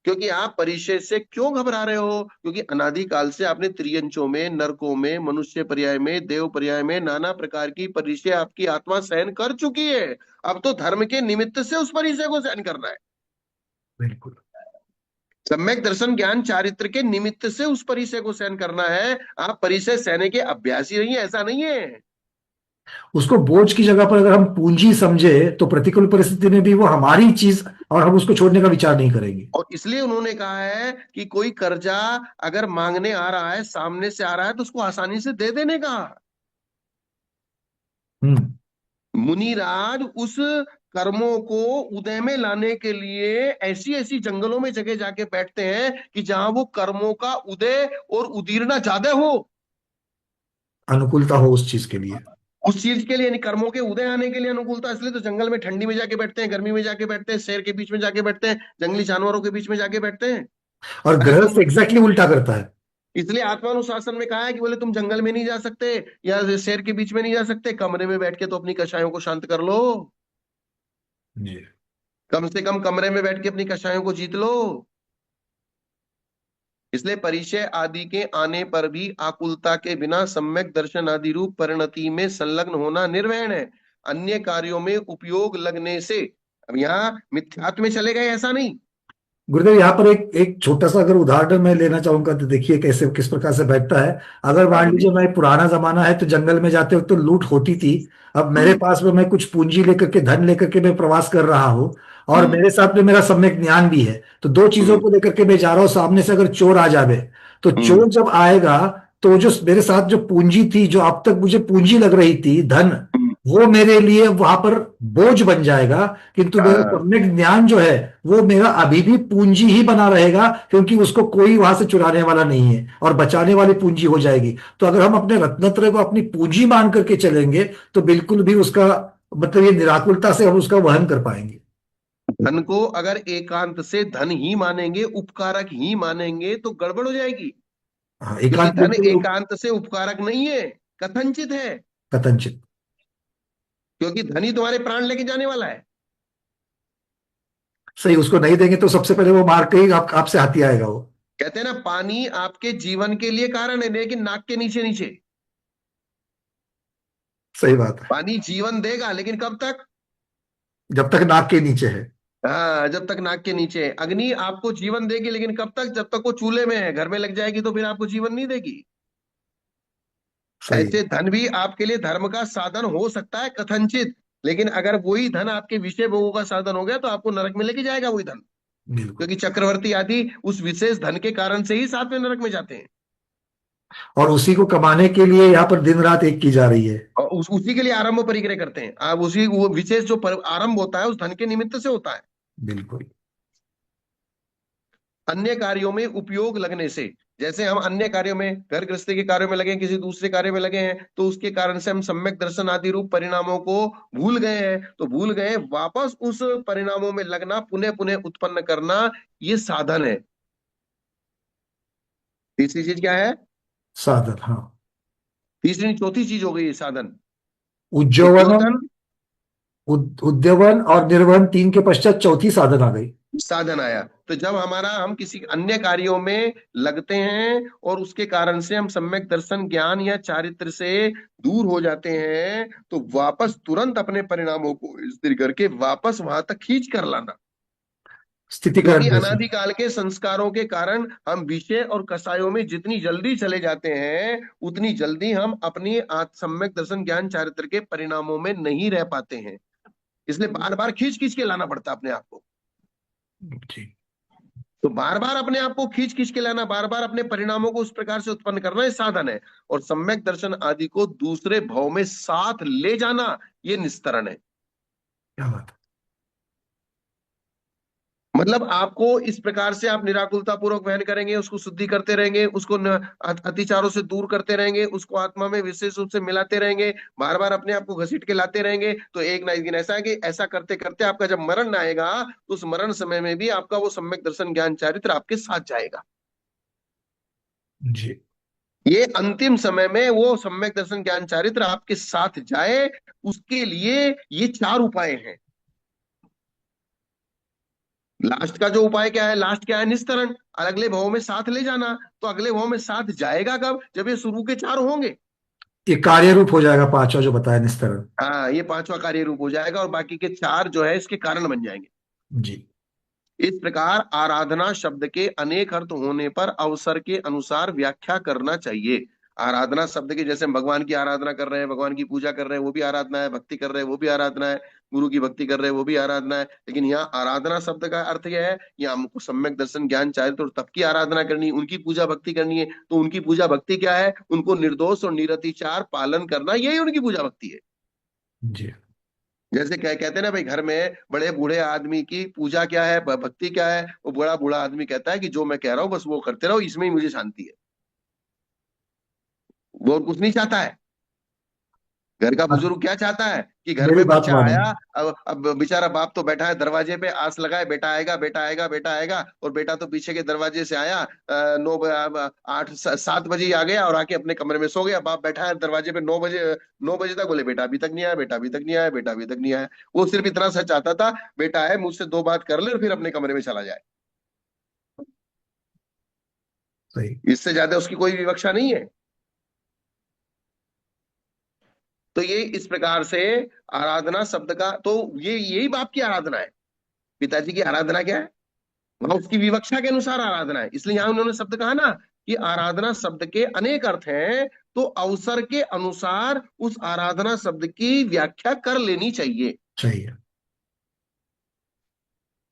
क्योंकि आप परिचय से क्यों घबरा रहे हो? क्योंकि अनादिकाल से आपने त्रियंचों में, नरकों में, मनुष्य पर्याय में, देव पर्याय में नाना प्रकार की परिचय आपकी आत्मा सहन कर चुकी है। अब तो धर्म के निमित्त से उस परिचय को सहन करना है। बिल्कुल। सम्यक दर्शन ज्ञान चारित्र के निमित्त से उस परिचय को सहन करना है। आप परिचय सहने के अभ्यासी नहीं है, ऐसा नहीं है। उसको बोझ की जगह पर अगर हम पूंजी समझे, तो प्रतिकूल परिस्थिति में भी वो हमारी चीज, और हम उसको छोड़ने का विचार नहीं करेंगे। और इसलिए उन्होंने कहा है कि कोई कर्जा अगर मांगने आ रहा है, सामने से आ रहा है, तो उसको आसानी से दे देने का। हम्म। मुनिराज उस कर्मों को उदय में लाने के लिए ऐसी ऐसी जंगलों में जगह जाके बैठते हैं कि जहां वो कर्मों का उदय और उदीरना ज्यादा हो। अनुकूलता हो उस चीज के लिए। उस चीज के लिए, यानी कर्मों के उदय आने के लिए अनुकूलता। इसलिए तो जंगल में ठंडी में जाके बैठते हैं, गर्मी में जाके बैठते हैं, शेर के बीच में जाके बैठते हैं, जंगली जानवरों के बीच में जाके बैठते हैं। और अगर गृहस्थ तुम, एग्जैक्टली उल्टा करता है। इसलिए आत्मानुशासन में कहा है कि बोले तुम जंगल में नहीं जा सकते या शेर के बीच में नहीं जा सकते, कमरे में बैठ के तो अपनी कषायों को शांत कर लो। जी। कम से कम कमरे में बैठ के अपनी कषायों को जीत लो। इसलिए परिचय आदि के आने पर भी आकुलता के बिना सम्यक दर्शन आदि रूप परिणति में संलग्न होना निर्वहन है। अन्य कार्यों में उपयोग लगने से, अब यहाँ मिथ्यात्व में चले गए ऐसा नहीं। गुरुदेव, यहाँ पर एक एक छोटा सा अगर उदाहरण मैं लेना चाहूंगा, तो देखिए कैसे किस प्रकार से बैठता है। अगर हाँ, मान लीजिए बोलिए। मैं, पुराना जमाना है तो जंगल में जाते वक्त तो लूट होती थी। अब मेरे हम्म। पास में मैं कुछ पूंजी लेकर के, धन लेकर के मैं प्रवास कर रहा हूँ, और हम्म। मेरे साथ में मेरा सम्यक ज्ञान भी है। तो दो चीजों हम्म। को लेकर के मैं जा रहा हूँ, सामने से अगर चोर आ जावे, तो हम्म। चोर जब आएगा, तो जो मेरे साथ जो पूंजी थी, जो अब तक मुझे पूंजी लग रही थी, धन, हम्म। वो मेरे लिए वहां पर बोझ बन जाएगा। किंतु मेरा हाँ, सम्यक ज्ञान जो है, वो मेरा अभी भी पूंजी ही बना रहेगा, क्योंकि उसको कोई वहां से चुराने वाला नहीं है, और बचाने वाली पूंजी हो जाएगी। तो अगर हम अपने रत्नत्रय को अपनी पूंजी मान करके चलेंगे, तो बिल्कुल भी उसका मतलब ये निराकुलता से हम उसका वहन कर पाएंगे। धन को अगर एकांत से धन ही मानेंगे, उपकारक ही मानेंगे, तो गड़बड़ हो जाएगी। हाँ, क्योंकि एकांत धन बिल्कुल। एकांत से उपकारक नहीं है, कथनचित है। कथनचित। क्योंकि धन ही तुम्हारे प्राण लेके जाने वाला है। सही, उसको नहीं देंगे तो सबसे पहले वो मार के ही आपसे हाथी आएगा वो। कहते हैं ना, पानी आपके जीवन के लिए कारण है, लेकिन नाक के नीचे नीचे। सही बात है। पानी जीवन देगा, लेकिन कब तक? जब तक नाक के नीचे है। हाँ, जब तक नाक के नीचे है। अग्नि आपको जीवन देगी, लेकिन कब तक? जब तक वो चूल्हे में है। घर में लग जाएगी तो फिर आपको जीवन नहीं देगी। सही है। ऐसे धन भी आपके लिए धर्म का साधन हो सकता है, कथनचित। लेकिन अगर वही धन आपके विषय भोगों का साधन हो गया, तो आपको नरक में लेके जाएगा वही धन। बिल्कुल। क्योंकि चक्रवर्ती आदि उस विशेष धन के कारण से ही साथ में नरक में जाते हैं। और उसी को कमाने के लिए यहाँ पर दिन रात एक की जा रही है। और उसी के लिए आरंभ परिक्रय करते हैं। आप उसी वो विशेष जो आरंभ होता है, उस धन के निमित्त से होता है। बिल्कुल। अन्य कार्यों में उपयोग लगने से, जैसे हम अन्य कार्यों में, घर गृहस्थी के कार्यों में लगे हैं, किसी दूसरे कार्य में लगे हैं, तो उसके कारण से हम सम्यक दर्शन आदि रूप परिणामों को भूल गए हैं। तो भूल गए, वापस उस परिणामों में लगना, पुनः पुनः उत्पन्न करना, ये साधन है। तीसरी चीज क्या है? साधन, हाँ। तीसरी चौथी चीज हो गई ये साधन। उज्जीवनम, उद्योतन उद्यवन और निर्वहन, तीन के पश्चात चौथी साधन आ गई। साधन आया। तो जब हम किसी अन्य कार्यों में लगते हैं और उसके कारण से हम सम्यक दर्शन ज्ञान या चारित्र से दूर हो जाते हैं, तो वापस तुरंत अपने परिणामों को स्थिर करके वापस वहां तक खींच कर लाना। क्योंकि स्थितिकरण जैसे। अनादिकाल के संस्कारों के कारण हम विषय और कषायों में जितनी जल्दी चले जाते हैं, उतनी जल्दी हम अपनी सम्यक दर्शन ज्ञान चारित्र के परिणामों में नहीं रह पाते हैं। इसलिए बार बार खींच खींच के लाना पड़ता है अपने आप को। जी। तो बार बार अपने आप को खींच खींच के लाना, बार बार अपने परिणामों को उस प्रकार से उत्पन्न करना, ये साधन है। और सम्यक दर्शन आदि को दूसरे भाव में साथ ले जाना, ये निस्तरण है। क्या बात मतलब आपको इस प्रकार से आप निराकुलता पूर्वक वहन करेंगे, उसको शुद्धि करते रहेंगे, उसको अतिचारों से दूर करते रहेंगे, उसको आत्मा में विशेष रूप से मिलाते रहेंगे, बार बार अपने आप को घसीट के लाते रहेंगे, तो एक ना एक दिन ऐसा है कि ऐसा करते करते आपका जब मरण आएगा, तो उस मरण समय में भी आपका वो सम्यक दर्शन ज्ञान चारित्र आपके साथ जाएगा। है। जी। ये अंतिम समय में वो सम्यक दर्शन ज्ञान चारित्र आपके साथ जाए, उसके लिए ये चार उपाय हैं। लास्ट का जो उपाय क्या है, लास्ट क्या है, निस्तरण, अगले भाव में साथ ले जाना। तो अगले भाव में साथ जाएगा कब, जब ये शुरू के चार होंगे। ये कार्य रूप हो जाएगा पांचवा जो बताया, निस्तरण। हाँ, ये पांचवा कार्य रूप हो जाएगा और बाकी के चार जो है इसके कारण बन जाएंगे। जी। इस प्रकार आराधना शब्द के अनेक अर्थ होने पर अवसर के अनुसार व्याख्या करना चाहिए। आराधना शब्द की, जैसे हम भगवान की आराधना कर रहे हैं, भगवान की पूजा कर रहे हैं, वो भी आराधना है, भक्ति कर रहे हैं वो भी आराधना है, गुरु की भक्ति कर रहे हैं वो भी आराधना है। लेकिन यहाँ आराधना शब्द का अर्थ यह है, यहाँ हमको सम्यक दर्शन ज्ञान चाहिए तो तब की आराधना करनी है, उनकी पूजा भक्ति करनी है। तो उनकी पूजा भक्ति क्या है, उनको निर्दोष और निरतिचार पालन करना, यही उनकी पूजा भक्ति है। जी। जैसे कहते हैं ना भाई, घर में बड़े बूढ़े आदमी की पूजा क्या है, भक्ति क्या है, वो बड़ा बूढ़ा आदमी कहता है कि जो मैं कह रहा हूँ बस वो करते रहो, इसमें ही मुझे शांति है। वो और कुछ नहीं चाहता है। घर का हाँ, बुजुर्ग क्या चाहता है कि घर मेरी में बात बच्चा मानो। आया, अब बेचारा बाप तो बैठा है दरवाजे पे, आस लगाए बेटा आएगा बेटा आएगा बेटा आएगा, और बेटा तो पीछे के दरवाजे से आया, 7 बजे ही आ गया और आके अपने कमरे में सो गया। बाप बैठा है दरवाजे पे 9 बजे, 9 बजे तक, बोले बेटा अभी तक नहीं आया, बेटा अभी तक नहीं आया, बेटा अभी तक नहीं आया। वो सिर्फ इतना सा चाहता था, बेटा है मुझसे दो बात कर ले और फिर अपने कमरे में चला जाए। सही। इससे ज्यादा उसकी कोई विवक्षा नहीं है। तो ये इस प्रकार से आराधना शब्द का, तो ये यही बाप की आराधना है। पिताजी की आराधना क्या है, वहां उसकी विवक्षा के अनुसार आराधना है। इसलिए यहां उन्होंने शब्द कहा ना कि आराधना शब्द के अनेक अर्थ हैं, तो अवसर के अनुसार उस आराधना शब्द की व्याख्या कर लेनी चाहिए, चाहिए।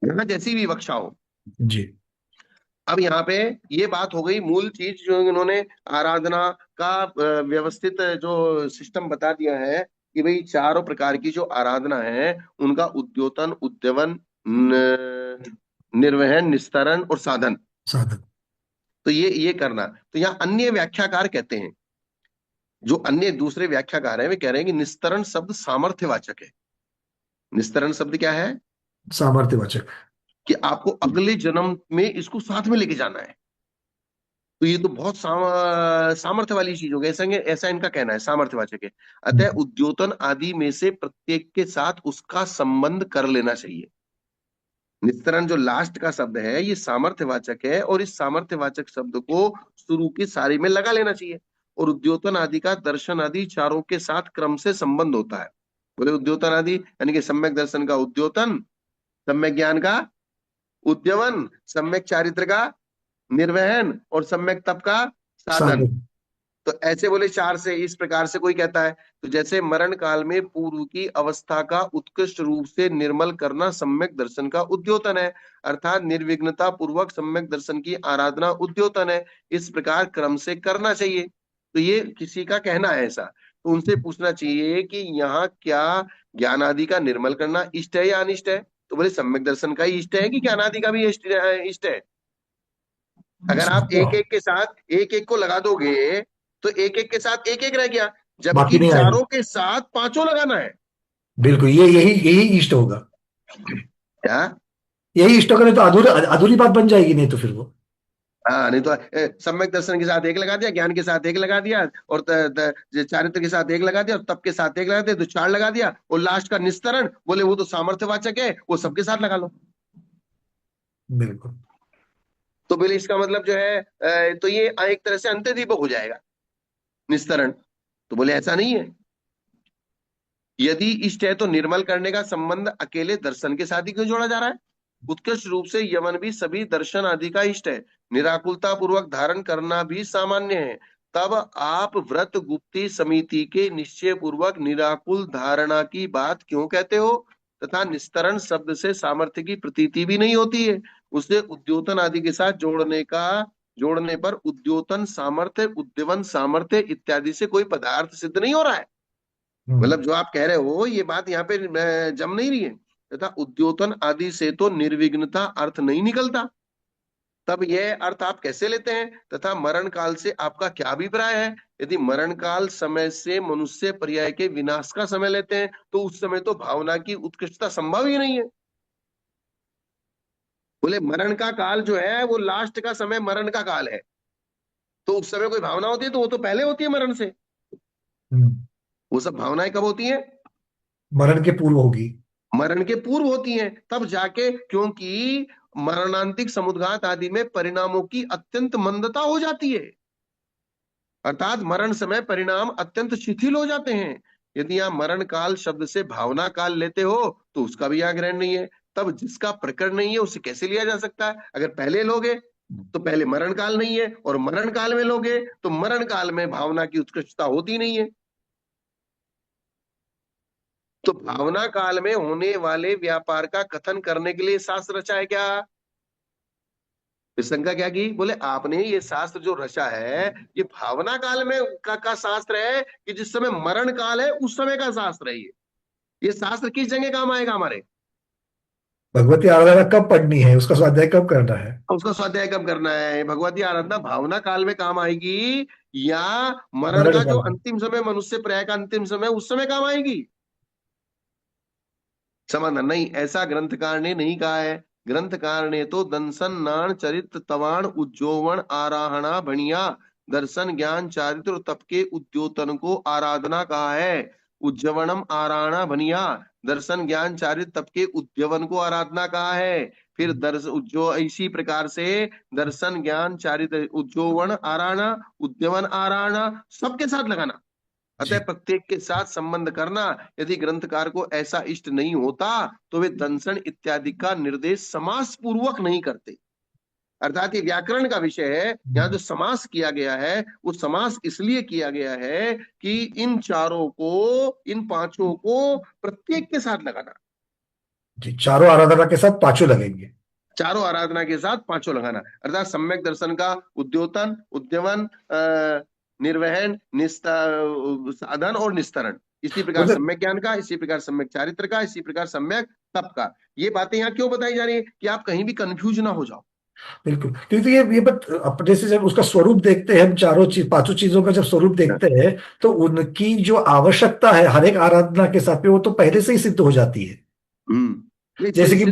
जहां जैसी विवक्षा हो। जी। अब यहाँ पे ये बात हो गई मूल चीज जो इन्होंने आराधना का व्यवस्थित जो सिस्टम बता दिया है, कि भाई चारों प्रकार की जो आराधना है उनका उद्योतन, उद्यवन, निर्वहन, निस्तारण और साधन। साधन। तो ये करना। तो यहाँ अन्य व्याख्याकार कहते हैं, जो अन्य दूसरे व्याख्याकार हैं वे कह रहे हैं कि निस्तरण शब्द सामर्थ्यवाचक है। निस्तरण शब्द क्या है, सामर्थ्यवाचक। कि आपको अगले जन्म में इसको साथ में लेके जाना है। तो ये तो बहुत सामर्थ्य वाली चीज हो गई, ऐसा ऐसा इनका कहना है, सामर्थ्यवाचक है। अतः हम्म। उद्योतन आदि में से प्रत्येक के साथ उसका संबंध कर लेना चाहिए। निस्तरण जो लास्ट का शब्द है ये सामर्थ्यवाचक है, और इस सामर्थ्यवाचक शब्द को शुरू की सारी में लगा लेना चाहिए। और उद्योतन आदि का दर्शन आदि चारों के साथ क्रम से संबंध होता है। बोले उद्योतन आदि यानी कि सम्यक दर्शन का उद्योतन, सम्यक ज्ञान का उद्यमन, सम्यक चारित्र का निर्वहन और सम्यक तप का साधन। साधन। तो ऐसे बोले चार से, इस प्रकार से कोई कहता है। तो जैसे मरण काल में पूर्व की अवस्था का उत्कृष्ट रूप से निर्मल करना सम्यक दर्शन का उद्योतन है, अर्थात निर्विघ्नता पूर्वक सम्यक दर्शन की आराधना उद्योतन है। इस प्रकार क्रम से करना चाहिए। तो ये किसी का कहना है ऐसा। तो उनसे पूछना चाहिए कि यहाँ क्या ज्ञान आदि का निर्मल करना इष्ट है या अनिष्ट है। तो बोले सम्यक दर्शन का ही इष्ट है कि ज्ञान आदि का भी इष्ट है। अगर आप एक एक के साथ एक एक को लगा दोगे, तो एक एक के साथ एक एक रह गया, बाकी जबकि नहीं आएगा। चारों के साथ पांचों लगाना है। बिल्कुल, ये यही यही इष्ट होगा। क्या, यही इष्ट होगा, नहीं तो अधूरी अधूरी बात बन जाएगी, नहीं तो फिर वो। हाँ, नहीं तो सम्यक दर्शन के साथ एक लगा दिया, ज्ञान के साथ एक लगा दिया, और चारित्र के साथ एक लगा दिया, और तप के साथ एक लगा दिया, तो चार लगा दिया, और लास्ट का निस्तरण बोले वो तो सामर्थ्यवाचक है, वो सबके साथ लगा लो। बिल्कुल। तो बोले इसका मतलब जो है तो ये एक तरह से अंत्यदीपक हो जाएगा निस्तरण। तो बोले ऐसा नहीं है, यदि इष्ट है तो निर्मल करने का संबंध अकेले दर्शन के साथ ही क्यों जोड़ा जा रहा है? उत्कृष्ट रूप से यमन भी सभी दर्शन आदि का इष्ट है, निराकुलता पूर्वक धारण करना भी सामान्य है। तब आप व्रत गुप्ती समिति के निश्चय पूर्वक निराकुल धारणा की बात क्यों कहते हो? तथा निस्तरण शब्द से सामर्थ्य की प्रतीति भी नहीं होती है, उसे उद्योतन आदि के साथ जोड़ने पर उद्योतन सामर्थ्य, उद्यवन सामर्थ्य इत्यादि से कोई पदार्थ सिद्ध नहीं हो रहा है। हम्म। मतलब जो आप कह रहे हो ये बात यहाँ पे जम नहीं रही है। तथा उद्योतन आदि से तो निर्विघ्नता अर्थ नहीं निकलता, तब यह अर्थ आप कैसे लेते हैं? तथा मरण काल से आपका क्या अभिप्राय है? यदि मरण काल समय से मनुष्य पर्याय के विनाश का समय लेते हैं तो उस समय तो भावना की उत्कृष्टता संभव ही नहीं है। बोले मरण का काल जो है वो लास्ट का समय मरण का काल है, तो उस समय कोई भावना होती है तो वो तो पहले होती है मरण से। हम्म। वो सब भावनाएं कब होती हैं? मरण के पूर्व होगी। मरण के पूर्व होती हैं तब जाके, क्योंकि मरणांतिक समुद्घात आदि में परिणामों की अत्यंत मंदता हो जाती है, अर्थात मरण समय परिणाम अत्यंत शिथिल हो जाते हैं। यदि आप मरण काल शब्द से भावना काल लेते हो तो उसका भी यहाँ ग्रहण नहीं है। तब जिसका प्रकरण नहीं है उसे कैसे लिया जा सकता है? अगर पहले लोगे तो पहले मरण काल नहीं है, और मरण काल में लोगे तो मरण काल में भावना की उत्कृष्टता होती नहीं है। तो भावना काल में होने वाले व्यापार का कथन करने के लिए शास्त्र रचा है क्या? फिर शंका क्या की? बोले आपने ये शास्त्र जो रचा है ये भावना काल में का शास्त्र है कि जिस समय मरण काल है उस समय का शास्त्र है ये शास्त्र किस जगह काम आएगा हमारे? भगवती आराधना कब पढ़नी है, उसका स्वाध्याय कब करना है? उसका स्वाध्याय कब करना है? भगवती आराधना भावना काल में काम आएगी, या मरण मरण का जो काल में। अंतिम समय मनुष्य पर्याय का अंतिम समय उस समय काम आएगी? समाधान नहीं, ऐसा ग्रंथकार ने नहीं कहा है। ग्रंथकार ने तो दंसन नाण चरित तवाण उज्जोवण आराहणा भणिया दर्शन ज्ञान चारित्र और तप के उद्योतन को आराधना कहा है। उज्जवनम आराहणा भनिया दर्शन ज्ञान चारित्र तप के उद्यवन को आराधना कहा है। फिर दर्श उज्जो इसी प्रकार से दर्शन ज्ञान चारित्र उज्जोवण आराहणा उद्यवन आराहणा सबके साथ लगाना, अतः जी। प्रत्येक के साथ संबंध करना। यदि ग्रंथकार को ऐसा इष्ट नहीं होता तो वे दंसन इत्यादि का निर्देश समास पूर्वक नहीं करते। अर्थात ये व्याकरण का विषय है, यहाँ जो समास किया गया है वो समास इसलिए किया गया है कि इन चारों को, इन पांचों को प्रत्येक के साथ लगाना। जी, चारों आराधना के साथ पांचों लगेंगे। चारों आराधना के साथ पांचों लगाना, अर्थात सम्यक दर्शन का उद्योतन, उद्यमन, निर्वहन, साधन और निस्तरण। इसी प्रकार मतलब सम्यक ज्ञान का, इसी प्रकार सम्यक चारित्र का, इसी प्रकार सम्यक तप का। ये बातें यहाँ क्यों बताई जा रही है कि आप कहीं भी कंफ्यूज ना हो जाओ। बिल्कुल, क्योंकि ये बात अपने से जब उसका स्वरूप देखते हैं, हम चारों चीज पांचों चीजों का जब स्वरूप देखते हैं, तो उनकी जो आवश्यकता है हर एक आराधना के साथ में, वो तो पहले से ही सिद्ध हो जाती है। नहीं, जैसे कि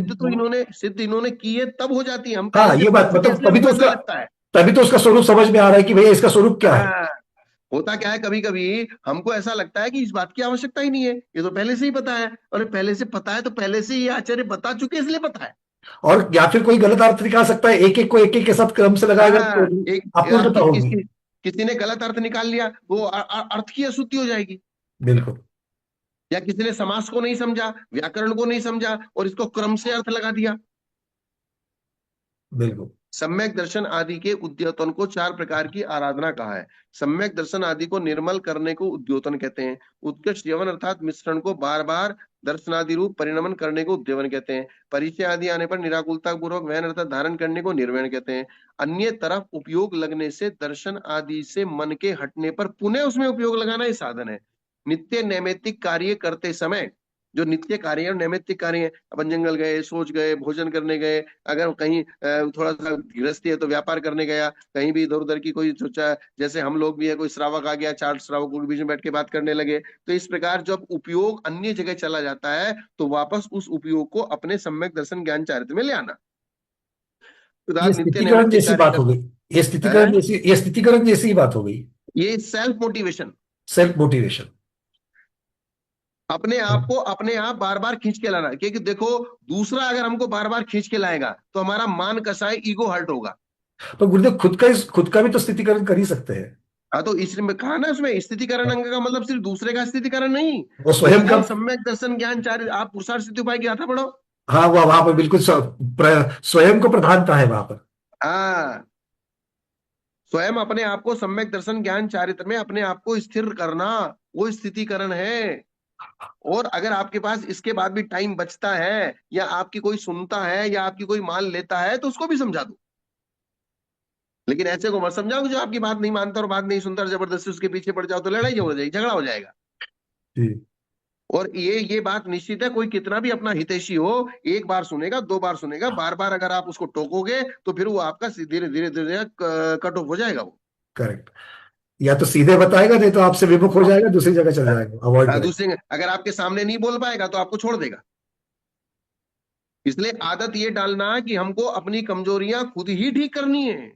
सिद्ध इन्होंने की है तब हो जाती है, हम पहले हाँ, से ये पढ़ बात चुके हैं मतलब इसलिए हमको ऐसा लगता है। तभी तो उसका स्वरूप समझ में आ रहा है कि भैया इसका स्वरूप क्या है। हाँ, होता क्या है कभी कभी हमको ऐसा लगता है कि इस बात की आवश्यकता ही नहीं है, ये तो पहले से ही पता है, और पहले से पता है तो पहले से ही आचार्य बता चुके हैं, इसलिए पता है। और या फिर कोई गलत अर्थ निकाल सकता है, एक एक को एक एक के साथ क्रम से लगाएगा तो हाँ, एक अपूर्णता होगी। किसी ने गलत अर्थ निकाल लिया, वो अर्थ की अशुद्धि हो जाएगी। बिल्कुल। या किसी ने समास को नहीं समझा, व्याकरण को नहीं समझा और इसको क्रम से अर्थ लगा दिया। बिल्कुल। सम्यक दर्शन आदि के उद्योतन को चार प्रकार की आराधना कहा है। सम्यक दर्शन आदि को निर्मल करने को उद्योतन कहते हैं। उत्कृष्ट यवन अर्थात मिश्रण को बार बार दर्शनादि रूप परिणमन करने को उद्यवन कहते हैं। परिचय आदि आने पर निराकुलता पूर्वक वहन अर्थात धारण करने को निर्वहन कहते हैं। अन्य तरफ उपयोग लगने से दर्शन आदि से मन के हटने पर पुनः उसमें उपयोग लगाना ही साधन है। नित्य नैमित्तिक कार्य करते समय, जो नित्य कार्य है नैमित्तिक कार्य है, अपन जंगल गए, सोच गए, भोजन करने गए, अगर कहीं थोड़ा सा गृहस्थी है तो व्यापार करने गया, कहीं भी इधर उधर की कोई सोचा, जैसे हम लोग भी है, कोई श्रावक आ गया, चार श्रावकों के बीच में बैठ के बात करने लगे, तो इस प्रकार जब उपयोग अन्य जगह चला जाता है तो वापस उस उपयोग को अपने सम्यक दर्शन ज्ञान चारित्र में ले आना। ये नित्य स्थितिकरण नैमित्तिक जैसी कार्य बात कर, हो गई। है। ये स्थितिकरण जैसी ही बात हो गई। ये सेल्फ मोटिवेशन, सेल्फ मोटिवेशन। अपने आप को अपने आप बार बार खींच के लाना, क्योंकि देखो दूसरा अगर हमको बार बार खींच के लाएगा तो हमारा मान कसा है, ईगो हर्ट होगा। तो गुरुदेव खुद का भी तो स्थितिकरण कर ही सकते हैं। हाँ, तो इसमें कहा ना, उसमें स्थितिकरण अंग का मतलब सिर्फ दूसरे का स्थितिकरण नहीं। वो स्वयं का। ओम सम्यक दर्शन ज्ञान चार, आप पुरुषार्थ सिद्धि उपाय की गाथा पढ़ो। हाँ, वो वहां पर बिल्कुल स्वयं को प्रधानता है वहां पर। हाँ, स्वयं अपने आप को सम्यक दर्शन ज्ञान चारित्र में अपने आप को स्थिर करना, वो स्थितिकरण है। और अगर आपके पास इसके बाद भी टाइम बचता है, या आपकी कोई सुनता है, या आपकी कोई मान लेता है, तो उसको भी समझा दो। लेकिन ऐसे को मत समझाओ कि जो आपकी बात नहीं मानता और बात नहीं सुनता और जबरदस्ती उसके पीछे पड़ जाओ, तो लड़ाई हो जाएगी, झगड़ा हो जाएगा। जी। और ये बात निश्चित है, कोई कितना भी अपना हितैषी हो, एक बार सुनेगा, दो बार सुनेगा, बार बार अगर आप उसको टोकोगे तो फिर वो आपका धीरे धीरे धीरे कट ऑफ हो जाएगा वो। करेक्ट। या तो सीधे बताएगा, नहीं तो आपसे विमुख हो जाएगा, दूसरी जगह चल जाएगा, अवॉइड करेगा। दूसरे अगर आपके सामने नहीं बोल पाएगा तो आपको छोड़ देगा। इसलिए आदत ये डालना कि हमको अपनी कमजोरियां खुद ही ठीक करनी है,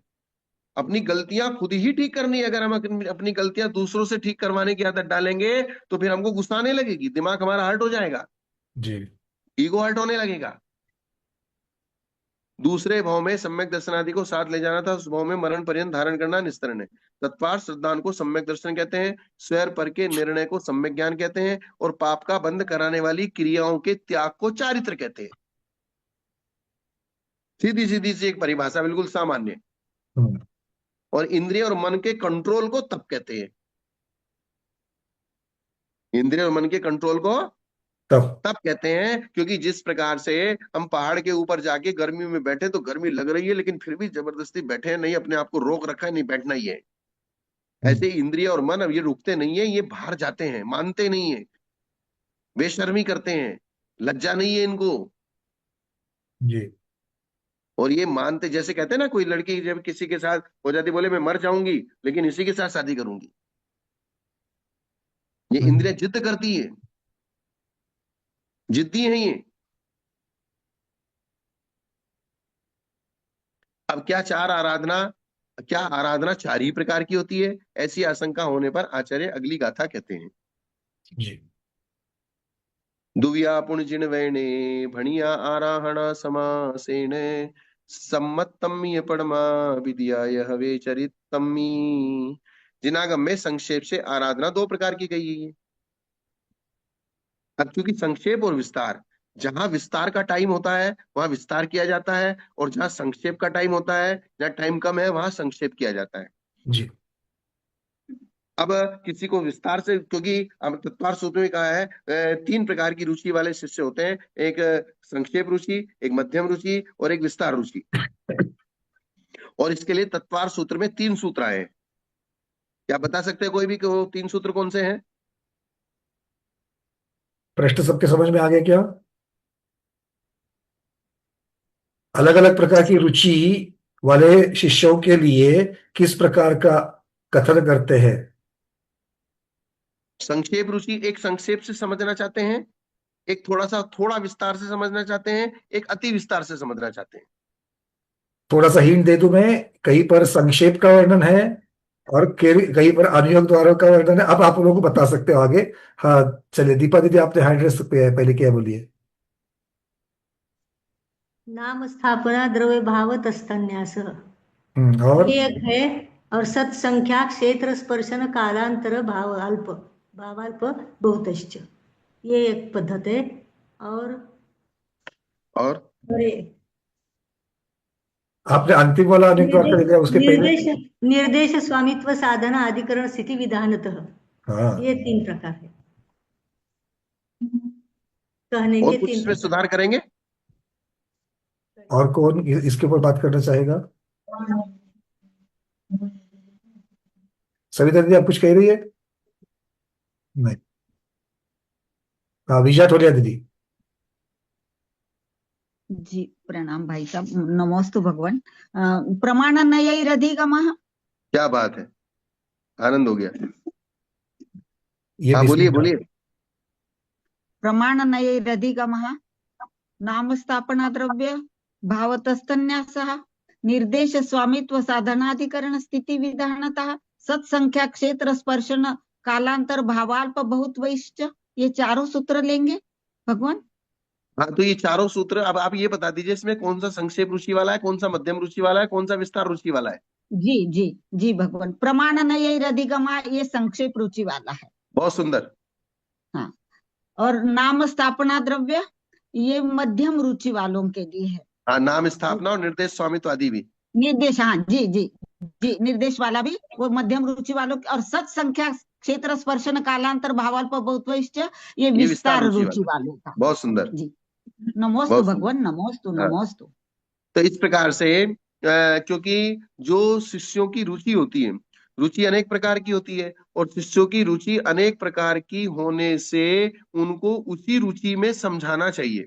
अपनी गलतियां खुद ही ठीक करनी है। अगर हम अपनी गलतियां दूसरों से ठीक करवाने की आदत डालेंगे तो फिर हमको गुस्सा आने लगेगी, दिमाग हमारा हर्ट हो जाएगा, जी। ईगो हर्ट होने लगेगा। दूसरे भाव में सम्यक दर्शनादि को साथ ले जाना था, उस भाव में मरण पर्यंत धारण करना निस्तरण है। तत्पार श्रद्धान को सम्यक दर्शन कहते हैं, स्वैर पर के निर्णय को सम्यक ज्ञान कहते हैं, और पाप का बंध कराने वाली क्रियाओं के त्याग को चारित्र कहते हैं। सीधी सीधी सी एक परिभाषा, बिल्कुल सामान्य। हम्म। और इंद्रिय और मन के कंट्रोल को तप कहते हैं। इंद्रिय और मन के कंट्रोल को तब। तप कहते हैं, क्योंकि जिस प्रकार से हम पहाड़ के ऊपर जाके गर्मी में बैठे, तो गर्मी लग रही है लेकिन फिर भी जबरदस्ती बैठे हैं, नहीं अपने आप को रोक रखा है, नहीं बैठना ही है। हम्म। ऐसे ही इंद्रिय और मन, अब ये रुकते नहीं है, ये बाहर जाते हैं, मानते नहीं है, बेशर्मी करते हैं, लज्जा नहीं है इनको। जी। और ये मानते, जैसे कहते हैं ना, कोई लड़की जब किसी के साथ हो जाती, बोले मैं मर जाऊंगी लेकिन इसी के साथ शादी करूंगी। ये हम्म। इंद्रिय जिद करती है, जिद्दी है ये। अब क्या आराधना चार ही प्रकार की होती है, ऐसी आशंका होने पर आचार्य अगली गाथा कहते हैं। जी। दुविया पुण्यजिन वैणे भणिया आराहणा समासेन सम्मतम ये परमा विद्या यह वे चरितमी। जिनागम में संक्षेप से आराधना दो प्रकार की गई है। अब चूंकि संक्षेप और विस्तार, जहां विस्तार का टाइम होता है वहां विस्तार किया जाता है, और जहां संक्षेप का टाइम होता है, जहां टाइम कम है, वहां संक्षेप किया जाता है। जी। अब किसी को विस्तार से, क्योंकि अब तत्वार सूत्र में कहा है तीन प्रकार की रुचि वाले शिष्य होते हैं, एक संक्षेप रुचि, एक मध्यम रुचि, और एक विस्तार रुचि। और इसके लिए तत्वार सूत्र में तीन सूत्र आए हैं। क्या बता सकते हैं कोई भी कि वो तीन सूत्र कौन से हैं? प्रश्न सबके समझ में आ गया क्या? अलग अलग प्रकार की रुचि वाले शिष्यों के लिए किस प्रकार का कथन करते हैं? संक्षेप रुचि एक संक्षेप से समझना चाहते हैं, एक थोड़ा विस्तार से समझना चाहते हैं, एक अति विस्तार से समझना चाहते हैं। थोड़ा सा हिंट दे दूं मैं। कहीं पर संक्षेप का वर्णन है और कहीं पर अनुयोग द्वारों का वर्णन है। अब आप लोगों को बता सकते हो आगे। हाँ। चलिए दीपा दीदी, आपने हैंड रेस पे पहले क्या बोलिए। नाम स्थापना द्रव्य भाव तस्तन्यास, और ये एक है। और सत्संख्या क्षेत्र स्पर्शन कालांतर भावाल्प बहुतश्च, ये एक पद्धत है। और और अरे, आपने अंतिम वाला अनुयोग द्वार का निर्देश दिया, उसके पहले। निर्देश निर्देश स्वामित्व साधना अधिकरण स्थिति विधानतः, हाँ। ये तीन प्रकार है, कहने और के कुछ तीन इसमें प्रकार। सुधार करेंगे? और कौन इसके ऊपर बात करना चाहेगा? सविता दीदी, आप कुछ कह रही है? नहीं। हाँ, विजय ठोलिया दीदी। जी प्रणाम भाई साहब, नमोस्तु भगवान। प्रमाण नयैरधिगमः। क्या बात है, आनंद हो गया। ये हाँ, बोलिए मिसिंग था। बोलिए। प्रमाण नयैरधिगमः नाम स्थापना द्रव्य भावतस्तन्यासः निर्देश स्वामित्व साधनाधिकरण स्थिति विधानतः सत्संख्या क्षेत्र स्पर्शन कालांतर भावाल्प बहुत वैश्च, ये चारों सूत्र लेंगे भगवान। हाँ, तो ये चारों सूत्र अब आप ये बता दीजिए इसमें कौन सा संक्षेप रुचि वाला है, कौन सा मध्यम रुचि वाला है, कौन सा विस्तार रुचि वाला है। जी जी जी भगवान। प्रमाण नयैरधिगमा ये संक्षेप रुचि वाला है। बहुत सुंदर। हाँ, और नाम स्थापना द्रव्य ये मध्यम रुचि वालों के लिए है। हाँ, नाम स्थापना और निर्देश स्वामित्व आदि भी। निर्देश, हाँ जी जी जी, निर्देश वाला भी वो मध्यम रुचि वालों के। और सत संख्या क्षेत्र स्पर्शन कालांतर भावाल्प बहुत वैश्च ये विस्तार रुचि वालों का। बहुत सुंदर जी, नमोस्तु बहुत सुंदर। भगवान, नमोस्तु हाँ, नमोस्तु। तो इस प्रकार से क्योंकि जो शिष्यों की रुचि होती है, रुचि अनेक प्रकार की होती है, और शिष्यों की रुचि अनेक प्रकार की होने से उनको उसी रुचि में समझाना चाहिए।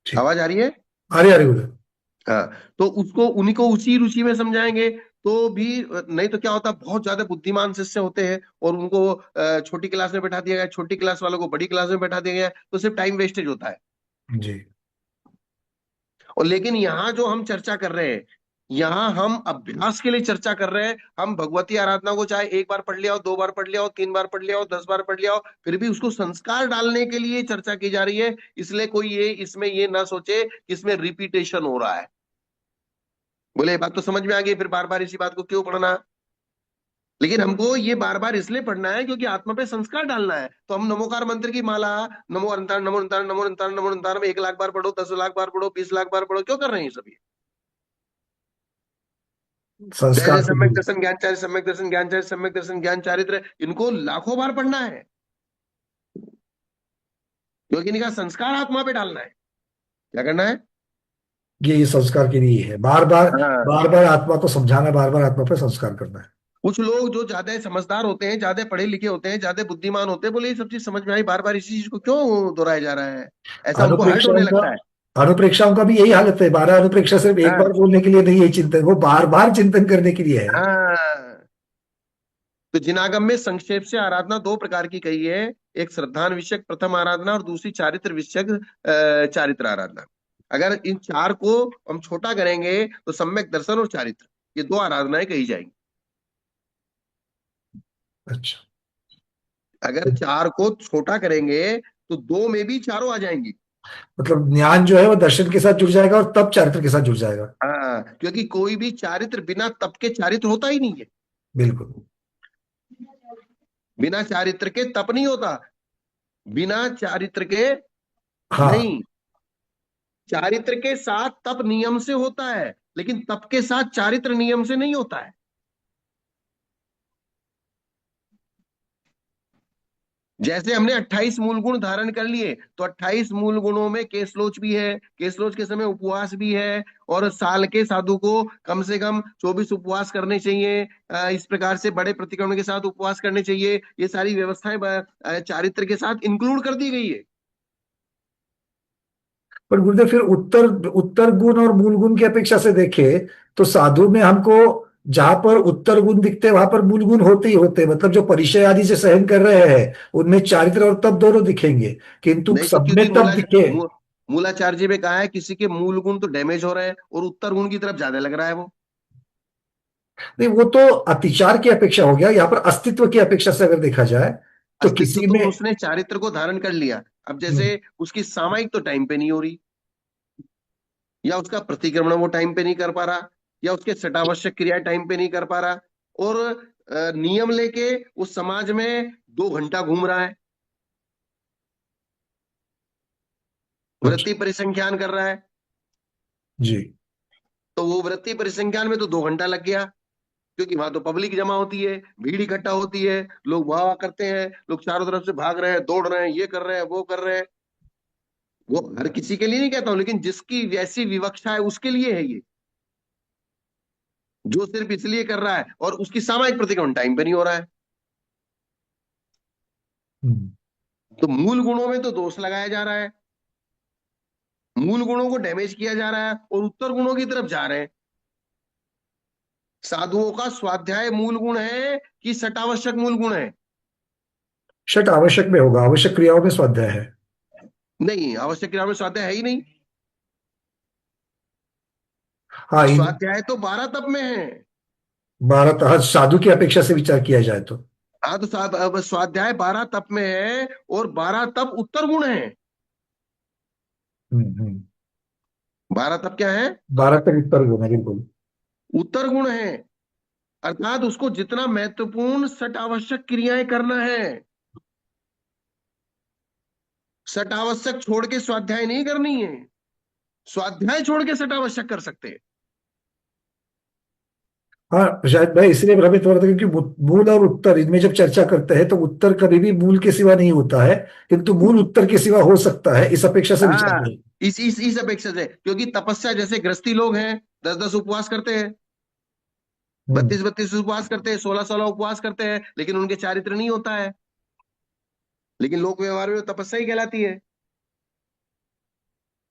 ठीक, आवाज आ रही है? अरे गुरुदेव। हाँ, तो उसको उन्हीं को उसी रुचि में समझाएंगे तो भी नहीं तो क्या होता है, बहुत ज्यादा बुद्धिमान शिष्य होते हैं और उनको छोटी क्लास में बैठा दिया गया, छोटी क्लास वालों को बड़ी क्लास में बैठा दिया गया, तो सिर्फ टाइम वेस्टेज होता है। जी, और लेकिन यहाँ जो हम चर्चा कर रहे हैं, यहाँ हम अभ्यास के लिए चर्चा कर रहे हैं। हम भगवती आराधना को चाहे एक बार पढ़ लिया हो, 2 बार पढ़ लिया हो, 3 बार पढ़ लिया हो, 10 बार पढ़ लिया हो, फिर भी उसको संस्कार डालने के लिए चर्चा की जा रही है। इसलिए कोई ये इसमें ये ना सोचे कि इसमें रिपीटेशन हो रहा है। बोले ये बात तो समझ में आ गई, फिर बार बार इसी बात को क्यों पढ़ना। लेकिन हमको ये बार बार इसलिए पढ़ना है क्योंकि आत्मा पे संस्कार डालना है। तो हम नमोकार मंत्र की माला नमो अनंतार नमो अनंतार नमो अनंतार नमो अनंतार में 1 लाख बार पढ़ो, 10 लाख बार पढ़ो, 20 लाख बार पढ़ो, क्यों कर रहे हैं ये सभी? संस्कार जैसे के सम्यक लिए। दर्शन ज्ञान चारित्र, सम्यक दर्शन ज्ञान चारित्र, सम्यक दर्शन ज्ञान चारित्र, इनको लाखों बार पढ़ना है क्योंकि इनका संस्कार आत्मा पे डालना है। क्या करना है? ये संस्कार के लिए है, बार बार हाँ, बार बार आत्मा को समझाना, बार बार आत्मा पर संस्कार करना है। कुछ लोग जो ज्यादा समझदार होते हैं, ज्यादा पढ़े लिखे होते हैं, ज्यादा बुद्धिमान होते हैं, बोले ये सब चीज समझ में आई, बार बार इसी चीज को क्यों दोहराया जा रहा है, ऐसा उनको हर्ट होने अनुप्रेक्षाओं का लगता है। अनुप्रेक्षाओं का भी यही हालत है। 12 अनुप्रेक्षा सिर्फ एक हाँ बार बोलने के लिए नहीं है चिंतन, वो बार बार चिंतन करने के लिए है। हाँ। तो जिनागम में संक्षेप से आराधना 2 प्रकार की कही है, एक श्रद्धान विषयक प्रथम आराधना और दूसरी चारित्र विषयक चारित्र आराधना। अगर इन 4 को हम छोटा करेंगे तो सम्यक दर्शन और चारित्र, ये 2 आराधनाएं कही जाएंगी। अच्छा, अगर 4 को छोटा करेंगे तो 2 में भी चारों आ जाएंगी। मतलब ज्ञान जो है वो दर्शन के साथ जुड़ जाएगा और तब चारित्र के साथ जुड़ जाएगा। हाँ, क्योंकि कोई भी चारित्र बिना तप के चारित्र होता ही नहीं है। बिल्कुल। बिना चारित्र के तप नहीं होता, बिना चारित्र के हाँ, नहीं। चारित्र के साथ तप नियम से होता है, लेकिन तप के साथ चारित्र नियम से नहीं होता है। जैसे हमने 28 मूल गुण धारण कर लिए, तो 28 मूल गुणों में केसलोच भी है, केसलोच के समय उपवास भी है, और साल के साधु को कम से कम 24 उपवास करने चाहिए। इस प्रकार से बड़े प्रतिक्रमण के साथ उपवास करने चाहिए। ये सारी व्यवस्थाएं चारित्र के साथ इंक्लूड कर दी गई है। पर गुरुदेव फिर उत्तर उत्तर गुण और मूल गुण की अपेक्षा से देखे तो साधु में हमको जहां पर उत्तर गुण दिखते हैं वहां पर मूल गुण होते ही होते हैं। मतलब जो परिचय आदि से सहन कर रहे हैं उनमें चारित्र और तप दोनों दिखेंगे, किंतु नहीं तो सब में क्योंकि तप दिखे। मूलाचार्य जी ने कहा है किसी के मूल गुण तो डैमेज हो रहे हैं और उत्तर गुण की तरफ ज्यादा लग रहा है वो। नहीं, वो तो अतिचार की अपेक्षा हो गया। यहाँ पर अस्तित्व की अपेक्षा से अगर देखा जाए तो अस्तित्व किसी तो में उसने चारित्र को धारण कर लिया। अब जैसे उसकी सामायिक तो टाइम पे नहीं हो रही, या उसका प्रतिक्रमण वो टाइम पे नहीं कर पा रहा, या उसके सटावश्यक क्रिया टाइम पे नहीं कर पा रहा, और नियम लेके उस समाज में 2 घंटा घूम रहा है, वृत्ति परिसंख्यान कर रहा है। जी, तो वो वृत्ति परिसंख्यान में तो 2 घंटा लग गया, क्योंकि वहां तो पब्लिक जमा होती है, भीड़ इकट्ठा होती है, लोग वाह वाह करते हैं, लोग चारों तरफ से भाग रहे हैं, दौड़ रहे हैं, ये कर रहे हैं, वो कर रहे हैं। वो हर किसी के लिए नहीं कहता हूं, लेकिन जिसकी वैसी विवक्षा है उसके लिए है ये, जो सिर्फ इसलिए कर रहा है, और उसकी सामाजिक प्रतिक्रमण टाइम पे नहीं हो रहा है। तो मूल गुणों में तो दोष लगाया जा रहा है, मूल गुणों को डैमेज किया जा रहा है, और उत्तर गुणों की तरफ जा रहे हैं। साधुओं का स्वाध्याय मूल गुण है कि सटावश्यक मूल गुण है? षट आवश्यक में होगा, आवश्यक क्रियाओं में स्वाध्याय है। नहीं, आवश्यक क्रिया में स्वाध्याय है ही नहीं। हाँ, इन स्वाध्याय तो 12 तप में है। 12 हर साधु की अपेक्षा से विचार किया जाए तो। हाँ तो अब स्वाध्याय 12 तप में है और 12 तप उत्तर गुण है। हम्म। 12 तप क्या है? 12 तक उत्तर गुण है, बिल्कुल। उत्तर गुण है। अर्थात उसको जितना महत्वपूर्ण सट आवश्यक क्रियाएं करना है, सट आवश्यक छोड़ के स्वाध्याय नहीं करनी है, स्वाध्याय छोड़ के सट आवश्यक कर सकते हैं। हाँ, शायद मैं इसलिए भ्रमित हो रहा था क्योंकि मूल और उत्तर इनमें जब चर्चा करते हैं तो उत्तर कभी भी मूल के सिवा नहीं होता है, किंतु मूल उत्तर के सिवा हो सकता है, इस अपेक्षा से विचार हाँ, करें। इस अपेक्षा से, क्योंकि तपस्या जैसे गृहस्थी लोग हैं 10-10 उपवास करते हैं, हम्म 32-32 उपवास करते हैं, 16-16 उपवास करते हैं, लेकिन उनके चारित्र नहीं होता है। लेकिन लोक व्यवहार में तपस्या ही कहलाती है,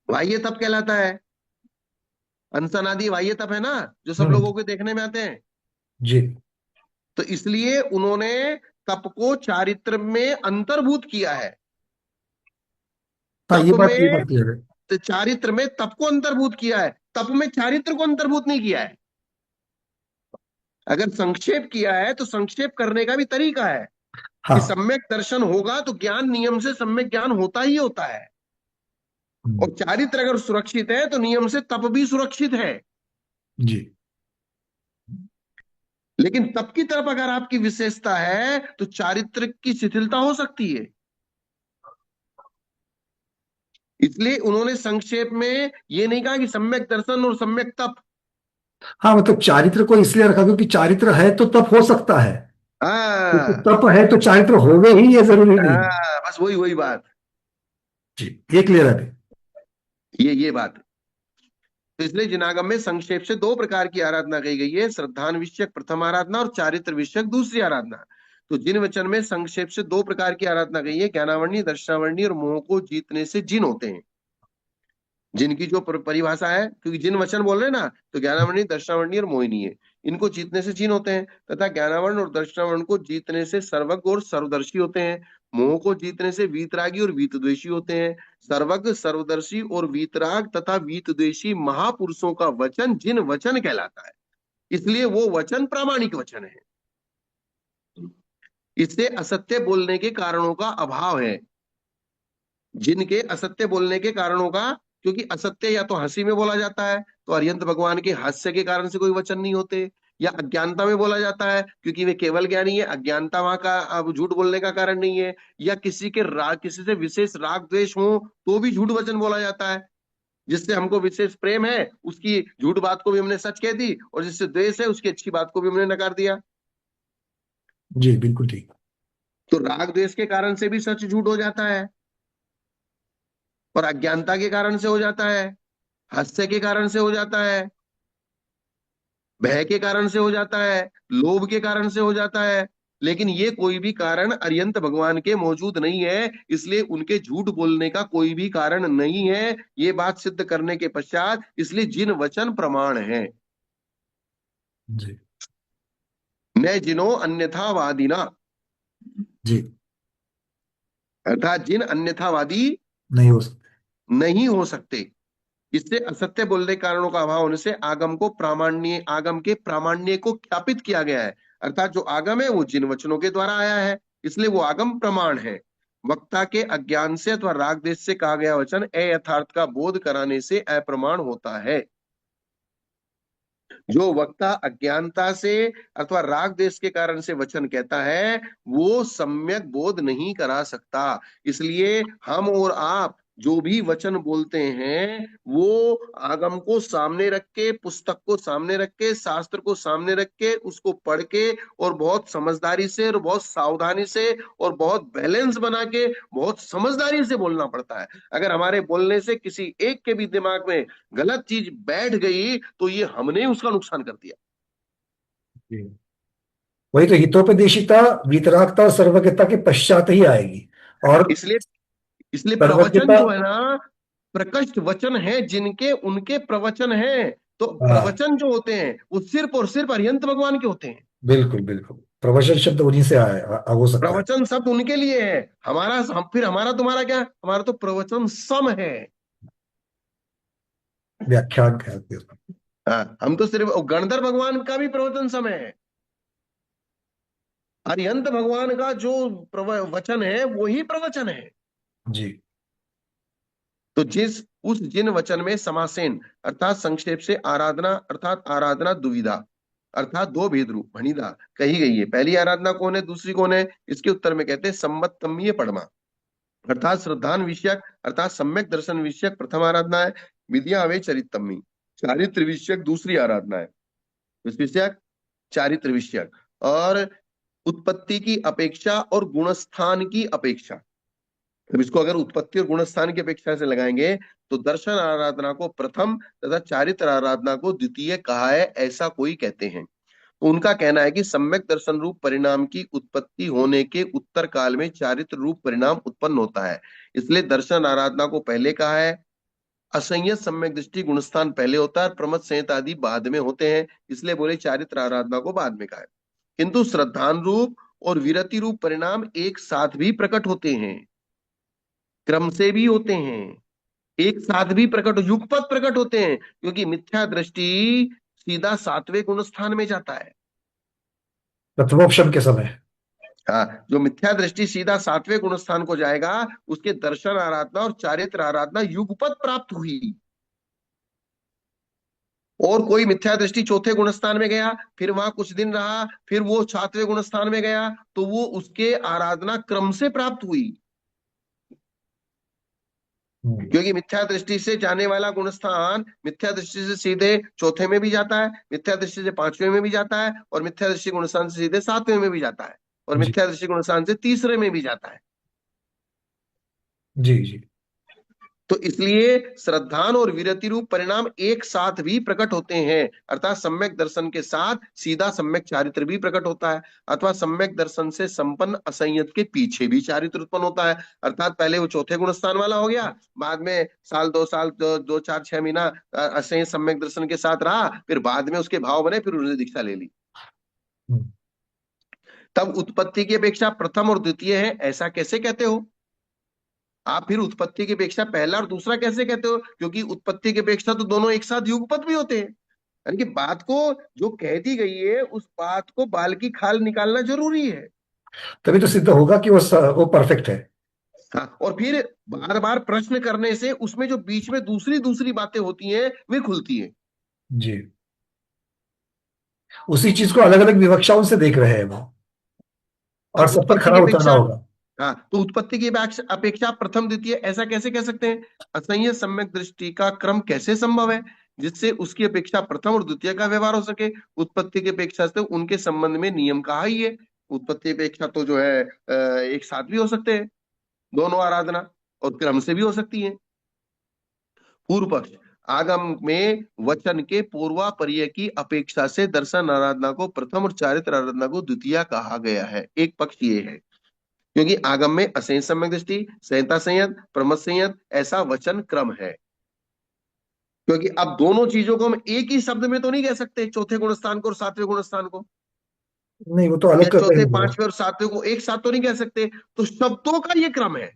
बाह्य तप कहलाता है। अनशन आदि बाह्य तप है ना, जो सब हम्म। लोगों के देखने में आते हैं। जी। तो इसलिए उन्होंने तप को चारित्र में अंतर्भूत किया है। हाँ, तप ये में बात क्लियर है। तो चारित्र में तप को अंतर्भूत किया है, तप में चारित्र को अंतर्भूत नहीं किया है। अगर संक्षेप किया है तो संक्षेप करने का भी तरीका है कि हाँ। सम्यक दर्शन होगा तो ज्ञान नियम से सम्यक ज्ञान होता ही होता है। हम्म, और चारित्र अगर सुरक्षित है तो नियम से तप भी सुरक्षित है। जी। लेकिन तप की तरफ अगर आपकी विशेषता है तो चारित्र की शिथिलता हो सकती है। इसलिए उन्होंने संक्षेप में ये नहीं कहा कि सम्यक दर्शन और सम्यक तप। हाँ, मतलब चारित्र को इसलिए रखा क्योंकि चारित्र है तो तप हो सकता है, क्योंकि हाँ, तप है तो चारित्र होवे ही, ये जरूरी नहीं। हाँ, बस वही वही बात। जी, ये क्लियर है। ये बात है। तो इसलिए जिनागम में संक्षेप से 2 प्रकार की आराधना कही गई है, श्रद्धान विषयक प्रथम आराधना और चारित्र विषयक दूसरी आराधना। तो जिन वचन में संक्षेप से 2 प्रकार की आराधना कही है, ज्ञानावरणी, दर्शनावरणी और मोह को जीतने से जिन होते हैं। जिनकी जो परिभाषा है, क्योंकि जिन वचन बोल रहे हैं ना, तो ज्ञानावरणी, दर्शनावरणी और मोहिनी है, इनको जीतने से जिन होते हैं। तथा ज्ञानावरण और दर्शनावरण को जीतने से सर्वज्ञ और सर्वदर्शी होते हैं। मोह को जीतने से वीतरागी और वीतद्वेषी होते हैं। सर्वज्ञ, सर्वदर्शी और वीतराग तथा वीतद्वेषी महापुरुषों का वचन जिन वचन कहलाता है, इसलिए वो वचन प्रामाणिक वचन है। इससे असत्य बोलने के कारणों का अभाव है। जिनके असत्य बोलने के कारणों का, क्योंकि असत्य या तो हंसी में बोला जाता है, तो अरिहंत भगवान के हास्य के कारण से कोई वचन नहीं होते, या अज्ञानता में बोला जाता है क्योंकि वे केवल ज्ञानी है, अज्ञानता वहां का अब झूठ बोलने का कारण नहीं है, या किसी के राग, किसी से विशेष राग द्वेष हो तो भी झूठ वचन बोला जाता है। जिससे हमको विशेष प्रेम है उसकी झूठ बात को भी हमने सच कह दी, और जिससे द्वेष है उसकी अच्छी बात को भी हमने नकार दिया। जी, बिल्कुल ठीक। तो राग द्वेष के कारण से भी सच झूठ हो जाता है, और अज्ञानता के कारण से हो जाता है, हास्य के कारण से हो जाता है, भय के कारण से हो जाता है, लोभ के कारण से हो जाता है। लेकिन ये कोई भी कारण अरिहंत भगवान के मौजूद नहीं है, इसलिए उनके झूठ बोलने का कोई भी कारण नहीं है। ये बात सिद्ध करने के पश्चात इसलिए जिन वचन प्रमाण है। जी। न जिनो अन्यथावादिना, जी, अर्थात जिन अन्यथावादी नहीं हो सकता। नहीं हो सकते। इससे असत्य बोलने के कारणों का अभाव होने से आगम को प्रामाण्य, आगम के प्रामाण्य को ख्यापित किया गया है। अर्थात जो आगम है वो जिन वचनों के द्वारा आया है, इसलिए वो आगम प्रमाण है। वक्ता के अज्ञान से अथवा राग देश से कहा गया वचन अयथार्थ का बोध कराने से अप्रमाण होता है। जो वक्ता अज्ञानता से अथवा राग देश के कारण से वचन कहता है वो सम्यक बोध नहीं करा सकता। इसलिए हम और आप जो भी वचन बोलते हैं वो आगम को सामने रख के, पुस्तक को सामने रख के, शास्त्र को सामने रख के, उसको पढ़ के और बहुत समझदारी से और बहुत सावधानी से और बहुत बैलेंस बना के बहुत समझदारी से बोलना पड़ता है। अगर हमारे बोलने से किसी एक के भी दिमाग में गलत चीज बैठ गई तो ये हमने उसका नुकसान कर दिया। जी। वही तो हितोपदेशिता, वितरागता और सर्वज्ञता के पश्चात ही आएगी। और इसलिए इसलिए प्रवचन सर्वज्ञता। जो है ना, प्रकृष्ट वचन है जिनके, उनके प्रवचन है। तो हाँ, प्रवचन जो होते हैं वो सिर्फ और सिर्फ अरिहंत भगवान के होते हैं। बिल्कुल बिल्कुल, प्रवचन शब्द उन्हीं से हो सकता है। प्रवचन शब्द उनके लिए है। फिर हमारा तुम्हारा क्या, हमारा तो प्रवचन सम है। व्याख्यान कहते हैं उसको। हाँ, हम तो सिर्फ गणधर भगवान का भी प्रवचन समय है, अरिहंत भगवान का जो वचन है वही प्रवचन है। जी। तो जिन वचन में समासेन अर्थात संक्षेप से आराधना अर्थात आराधना दुविधा अर्थात दो भेद रूप भणिदा कही गई है, पहली आराधना कौन है, दूसरी कौन है, इसके उत्तर में कहते हैं सम्मतम्य परमा अर्थात श्रद्धान विषयक अर्थात सम्यक दर्शन विषयक प्रथम आराधना है, विद्या वे चरितम्मी चारित्र विषयक दूसरी आराधना है, किस विषयक, चारित्र विषयक, और उत्पत्ति की अपेक्षा और गुणस्थान की अपेक्षा। अब इसको अगर उत्पत्ति और गुणस्थान की अपेक्षा से लगाएंगे तो दर्शन आराधना को प्रथम तथा चारित्र आराधना को द्वितीय कहा है, ऐसा कोई कहते हैं। तो उनका कहना है कि सम्यक दर्शन रूप परिणाम की उत्पत्ति होने के उत्तर काल में चारित्र रूप परिणाम उत्पन्न होता है, इसलिए दर्शन आराधना को पहले कहा है। असंयत सम्यक दृष्टि गुणस्थान पहले होता है, प्रमथ संयत आदि बाद में होते हैं, इसलिए बोले चारित्र आराधना को बाद में कहा है। किंतु श्रद्धान रूप और विरति रूप परिणाम एक साथ भी प्रकट होते हैं, क्रम से भी होते हैं, एक साथ भी प्रकट युगपत प्रकट होते हैं, क्योंकि मिथ्या दृष्टि सीधा सातवें गुण स्थान में जाता है। प्रथमोपशम के समय। हाँ, जो मिथ्या दृष्टि सीधा सातवें गुण स्थान को जाएगा उसके दर्शन आराधना और चारित्र आराधना युगपत प्राप्त हुई। और कोई मिथ्या दृष्टि चौथे गुणस्थान में गया, फिर वहां कुछ दिन रहा, फिर वो सातवें गुणस्थान में गया, तो वो उसके आराधना क्रम से प्राप्त हुई, क्योंकि मिथ्या दृष्टि से जाने वाला गुणस्थान मिथ्या दृष्टि से सीधे चौथे में भी जाता है, मिथ्या दृष्टि से पांचवें में भी जाता है, और मिथ्या दृष्टि गुणस्थान से सीधे सातवें में भी जाता है, और जी मिथ्या दृष्टि गुणस्थान से तीसरे में भी जाता है। जी जी। तो इसलिए श्रद्धान और विरति रूप परिणाम एक साथ भी प्रकट होते हैं, अर्थात सम्यक दर्शन के साथ सीधा सम्यक चारित्र भी प्रकट होता है, अथवा सम्यक दर्शन से संपन्न असंयत के पीछे भी चारित्र उत्पन्न होता है, अर्थात पहले वो चौथे गुणस्थान वाला हो गया, बाद में साल दो चार 6 महीना असंयत सम्यक दर्शन के साथ रहा, फिर बाद में उसके भाव बने, फिर उन्होंने दीक्षा ले ली। तब उत्पत्ति की अपेक्षा प्रथम और द्वितीय है, ऐसा कैसे कहते हो आप? फिर उत्पत्ति की अपेक्षा पहला और दूसरा कैसे कहते हो? क्योंकि उत्पत्ति की अपेक्षा तो दोनों एक साथ युगपत भी होते हैं, यानी कि बात को जो कह दी गई है उस बात को बाल की खाल निकालना जरूरी है, तभी तो सिद्ध होगा कि वो परफेक्ट है। हाँ, और फिर बार बार प्रश्न करने से उसमें जो बीच में दूसरी दूसरी बातें होती हैं वे खुलती हैं। जी, उसी चीज को अलग अलग विवक्षाओं से देख रहे हैं वो, और सब पर उत्पत्ति खरा की उतरना अपेक्षा, होगा। हाँ, तो उत्पत्ति की अपेक्षा प्रथम द्वितीय ऐसा कैसे कह सकते हैं? असंयत सम्यक दृष्टि का क्रम कैसे संभव है जिससे उसकी अपेक्षा प्रथम और द्वितीय का व्यवहार हो सके? उत्पत्ति की अपेक्षा से उनके संबंध में नियम कहा ही है, उत्पत्ति अपेक्षा तो जो है एक साथ भी हो सकते हैं दोनों आराधना, और क्रम से भी हो सकती है। पूर्व पक्ष, आगम में वचन के पूर्वापर्य की अपेक्षा से दर्शन आराधना को प्रथम और चारित्र आराधना को द्वितीय कहा गया है। एक पक्ष ये है क्योंकि आगम में असंयत सम्यक दृष्टि, संहिता संयत, प्रमथ संयत ऐसा वचन क्रम है। क्योंकि अब दोनों चीजों को हम एक ही शब्द में तो नहीं कह सकते, चौथे गुणस्थान को और सातवें गुणस्थान को, नहीं, वो तो या अलग करते चौथे हैं। पांचवें और सातवें को एक साथ तो नहीं कह सकते, तो शब्दों का ये क्रम है।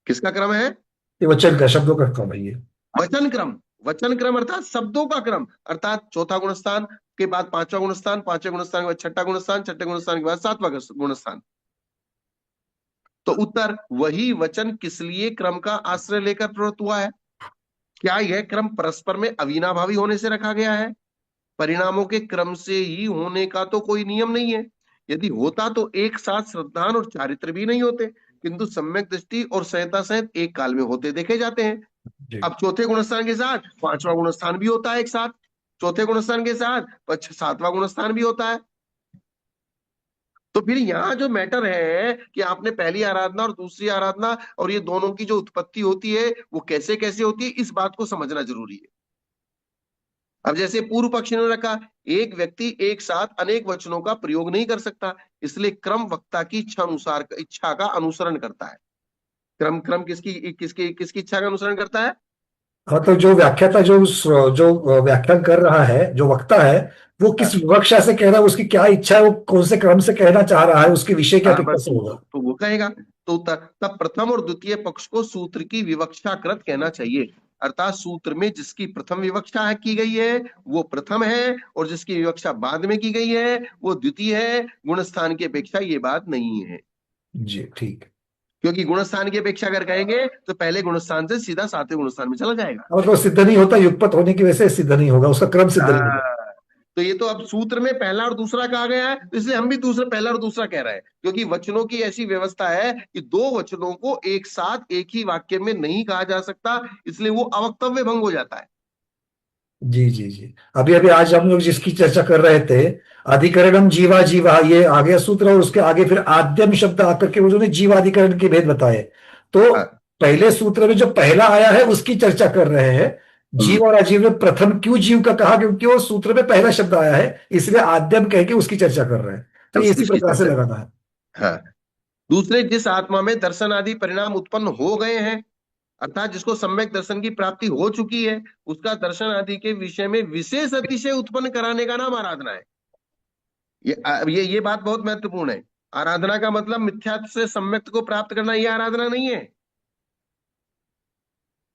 किसका क्रम है? ये वचन का, शब्दों का क्रम है ये। वचन क्रम, वचन क्रम अर्थात शब्दों का क्रम, अर्थात चौथा गुणस्थान के बाद पांचवा गुणस्थान, पांचवें गुणस्थान के बाद छठा गुणस्थान, छठे गुणस्थान के बाद सातवां गुणस्थान। तो उत्तर, वही वचन किस लिए क्रम का आश्रय लेकर प्रवृत्त हुआ है? क्या यह क्रम परस्पर में अविनाभावी होने से रखा गया है? परिणामों के क्रम से ही होने का तो कोई नियम नहीं है, यदि होता तो एक साथ श्रद्धान और चारित्र भी नहीं होते, किंतु सम्यक दृष्टि और संहिता सहित एक काल में होते देखे जाते हैं। अब चौथे गुणस्थान के साथ पांचवा गुणस्थान भी होता है एक साथ, चौथे गुणस्थान के साथ सातवां गुणस्थान भी होता है। तो फिर यहाँ जो मैटर है कि आपने पहली आराधना और दूसरी आराधना और ये दोनों की जो उत्पत्ति होती है वो कैसे कैसे होती है, इस बात को समझना जरूरी है। अब जैसे पूर्व पक्षी ने रखा, एक व्यक्ति एक साथ अनेक वचनों का प्रयोग नहीं कर सकता, इसलिए क्रम वक्ता की इच्छा का अनुसरण करता है। क्रम क्रम किसकी किसकी किसकी इच्छा का अनुसरण करता है? हाँ, तो जो व्याख्याता जो व्याख्यान कर रहा है, जो वक्ता है, वो किस विवक्षा से कह रहा है, उसकी क्या इच्छा है, वो कौन से क्रम से कहना चाह रहा है, उसके विषय क्या बस से होगा, तो वो कहेगा। तो तब प्रथम और द्वितीय पक्ष को सूत्र की विवक्षाकृत कहना चाहिए। अर्थात सूत्र में जिसकी प्रथम विवक्षा की गई है वो प्रथम है, और जिसकी विवक्षा बाद में की गई है वो द्वितीय है। गुणस्थान की अपेक्षा ये बात नहीं है, जी ठीक। क्योंकि गुणस्थान की अपेक्षा अगर कहेंगे तो पहले गुणस्थान से सीधा सातवें गुणस्थान में चला जाएगा। मतलब सिद्ध नहीं होता, युगपत होने की वजह से सिद्ध नहीं होगा, उसका क्रम सिद्ध नहीं होगा। हाँ, तो ये तो अब सूत्र में पहला और दूसरा कहा गया है, तो इसलिए हम भी दूसरा पहला और दूसरा कह रहे हैं, क्योंकि वचनों की ऐसी व्यवस्था है कि दो वचनों को एक साथ एक ही वाक्य में नहीं कहा जा सकता, इसलिए वो अवक्तव्य भंग हो जाता है। जी जी जी। अभी अभी आज हम लोग जिसकी चर्चा कर रहे थे, अधिकरणम जीवा जीवा, ये आ गया सूत्र, और उसके आगे फिर आद्यम शब्द आकर के उन्होंने जीवाधिकरण के भेद बताए। तो हाँ। पहले सूत्र में जो पहला आया है उसकी चर्चा कर रहे हैं। हम्म। जीव और अजीव में प्रथम क्यों जीव का कहा, क्योंकि वो सूत्र में पहला शब्द आया है, इसलिए आद्यम कह के उसकी चर्चा कर रहे हैं। तो ये इसी उसकी प्रकार से चर्चा। लगाना है। हाँ। दूसरे, जिस आत्मा में दर्शन आदि परिणाम उत्पन्न हो गए हैं, अर्थात जिसको सम्यक दर्शन की प्राप्ति हो चुकी है, उसका दर्शन आदि के विषय में विशेष अतिशय उत्पन्न कराने का नाम आराधना है। ये बात बहुत महत्वपूर्ण है। आराधना का मतलब मिथ्या से सम्यक को प्राप्त करना, ये आराधना नहीं है।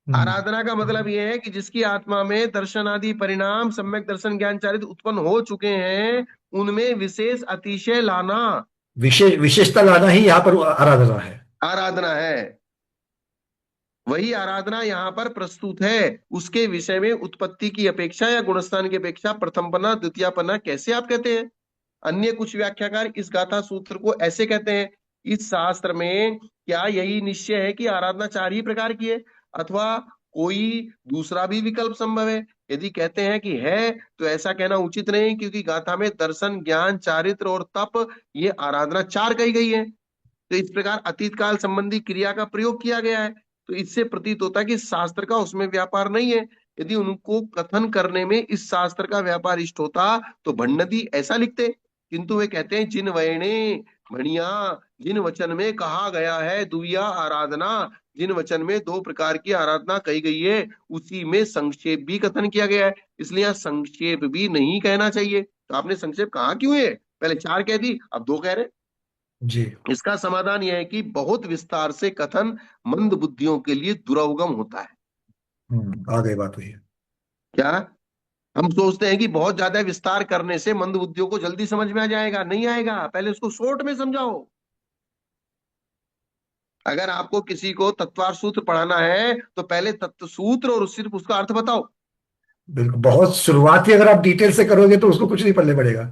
आराधना का मतलब यह है कि जिसकी आत्मा में दर्शन आदि परिणाम सम्यक दर्शन ज्ञान चारित्र उत्पन्न हो चुके हैं, उनमें विशेष अतिशय लाना विशेषता लाना ही यहाँ पर आराधना है। आराधना है। वही आराधना यहाँ पर प्रस्तुत है। उसके विषय में उत्पत्ति की अपेक्षा या गुणस्थान की अपेक्षा प्रथमपना द्वितीयपना कैसे आप कहते हैं? अन्य कुछ व्याख्याकार इस गाथा सूत्र को ऐसे कहते हैं, इस शास्त्र में क्या यही निश्चय है कि आराधना चार ही प्रकार की है, अथवा कोई दूसरा भी विकल्प संभव है? यदि कहते हैं कि है, तो ऐसा कहना उचित नहीं, क्योंकि गाथा में दर्शन ज्ञान चारित्र और तप, ये आराधना चार कही गई है। तो इस प्रकार अतीत काल संबंधी क्रिया का प्रयोग किया गया है, तो इससे प्रतीत होता है कि शास्त्र का उसमें व्यापार नहीं है। यदि उनको कथन करने में इस शास्त्र का व्यापार इष्ट होता तो भंडदी ऐसा लिखते, किंतु वे कहते हैं जिन वयने भणिया, जिन वचन में कहा गया है दुविया आराधना, जिन वचन में दो प्रकार की आराधना कही गई है, उसी में संक्षेप भी कथन किया गया है, इसलिए यहाँ संक्षेप भी नहीं कहना चाहिए। तो आपने संक्षेप कहा क्यों है? पहले चार कह दी, अब दो कह रहे। जी। इसका समाधान यह है कि बहुत विस्तार से कथन मंद बुद्धियों के लिए दुर्वगम होता है। आ गई बात हुई है। क्या हम सोचते हैं कि बहुत ज्यादा विस्तार करने से मंद बुद्धियों को जल्दी समझ में आ जाएगा? नहीं आएगा, पहले उसको शॉर्ट में समझाओ। अगर आपको किसी को तत्वार सूत्र पढ़ाना है तो पहले तत्व सूत्र और सिर्फ उसका अर्थ बताओ। बिल्कुल, बहुत शुरुआती अगर आप डिटेल से करोगे तो उसको कुछ नहीं पढ़ने पड़ेगा।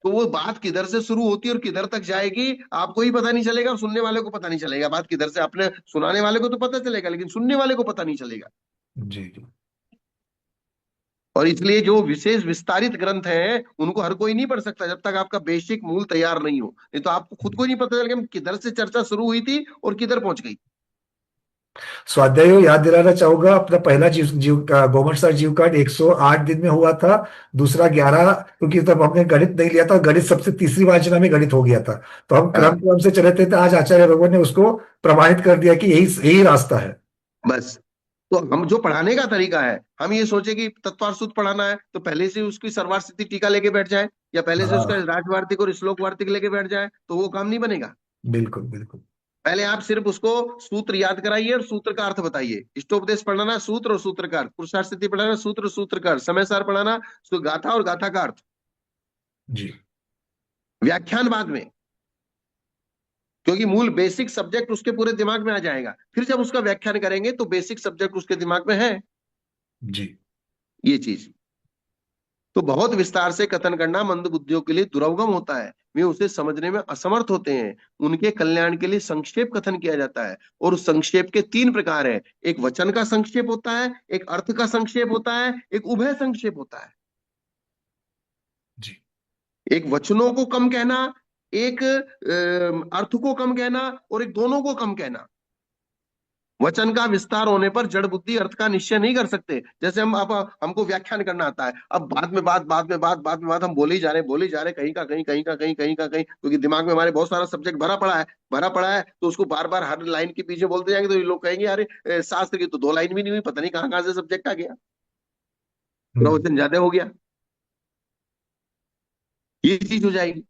तो वो बात किधर से शुरू होती है और किधर तक जाएगी आपको ही पता नहीं चलेगा, और सुनने वाले को पता नहीं चलेगा। बात किधर से, अपने सुनाने वाले को तो पता चलेगा, लेकिन सुनने वाले को पता नहीं चलेगा। जी जी। और इसलिए जो विशेष विस्तारित ग्रंथ हैं उनको हर कोई नहीं पढ़ सकता जब तक आपका बेसिक मूल तैयार नहीं हो। नहीं तो आपको खुद को नहीं पता चलेगा किधर से चर्चा शुरू हुई थी और किधर पहुंच गई। स्वाध्याय याद दिलाना चाहूंगा, अपना पहला जीव जीव का गोमट सर जीव कांड 108 दिन में हुआ था। दूसरा 11, क्योंकि तब हमने गणित नहीं लिया था, गणित सबसे तीसरी वाचना में गणित हो गया था, तो हम हाँ, क्रम से चले थे। तो आज आचार्य भगवान ने उसको प्रमाणित कर दिया कि यही यही रास्ता है। बस। तो हम जो पढ़ाने का तरीका है, हम ये सोचे कि तत्वार सूत्र पढ़ाना है तो पहले से उसकी सर्वार स्थिति टीका लेके बैठ जाए, या पहले से उसका हाँ राजवार्तिक और श्लोक वार्तिक लेके बैठ जाए, तो वो काम नहीं बनेगा। बिल्कुल बिल्कुल। पहले आप सिर्फ उसको सूत्र याद कराइए और सूत्र का अर्थ बताइए। इष्टोपदेश पढ़ाना सूत्र और सूत्र का अर्थ, पुरुषार्थ स्थिति पढ़ाना सूत्र और सूत्र का अर्थ, समय सार पढ़ाना गाथा और गाथा का अर्थ, जी। व्याख्यान बाद में, क्योंकि मूल बेसिक सब्जेक्ट उसके पूरे दिमाग में आ जाएगा। फिर जब उसका व्याख्यान करेंगे तो बेसिक सब्जेक्ट उसके दिमाग में है। जी। ये चीज तो बहुत विस्तार से कथन करना मंद बुद्धियों के लिए दुर्गम होता है, वे उसे समझने में असमर्थ होते हैं। उनके कल्याण के लिए संक्षेप कथन किया जाता है, और उस संक्षेप के तीन प्रकार है। एक वचन का संक्षेप होता है, एक अर्थ का संक्षेप होता है, एक उभय संक्षेप होता है। जी। एक वचनों को कम कहना, एक अर्थ को कम कहना, और एक दोनों को कम कहना। वचन का विस्तार होने पर जड़ बुद्धि अर्थ का निश्चय नहीं कर सकते। जैसे हमको व्याख्यान करना आता है, अब बाद में बात हम बोले ही जा रहे कहीं का कहीं, कहीं का कहीं, कहीं का कहीं, क्योंकि दिमाग में हमारे बहुत सारा सब्जेक्ट भरा पड़ा है, तो उसको बार बार हर लाइन के पीछे बोलते जाएंगे तो ये लोग कहेंगे अरे शास्त्र की तो दो लाइन भी नहीं हुई, पता नहीं कहाँ कहाँ से सब्जेक्ट आ गया, प्रवचन ज्यादा हो गया, ये चीज हो जाएगी।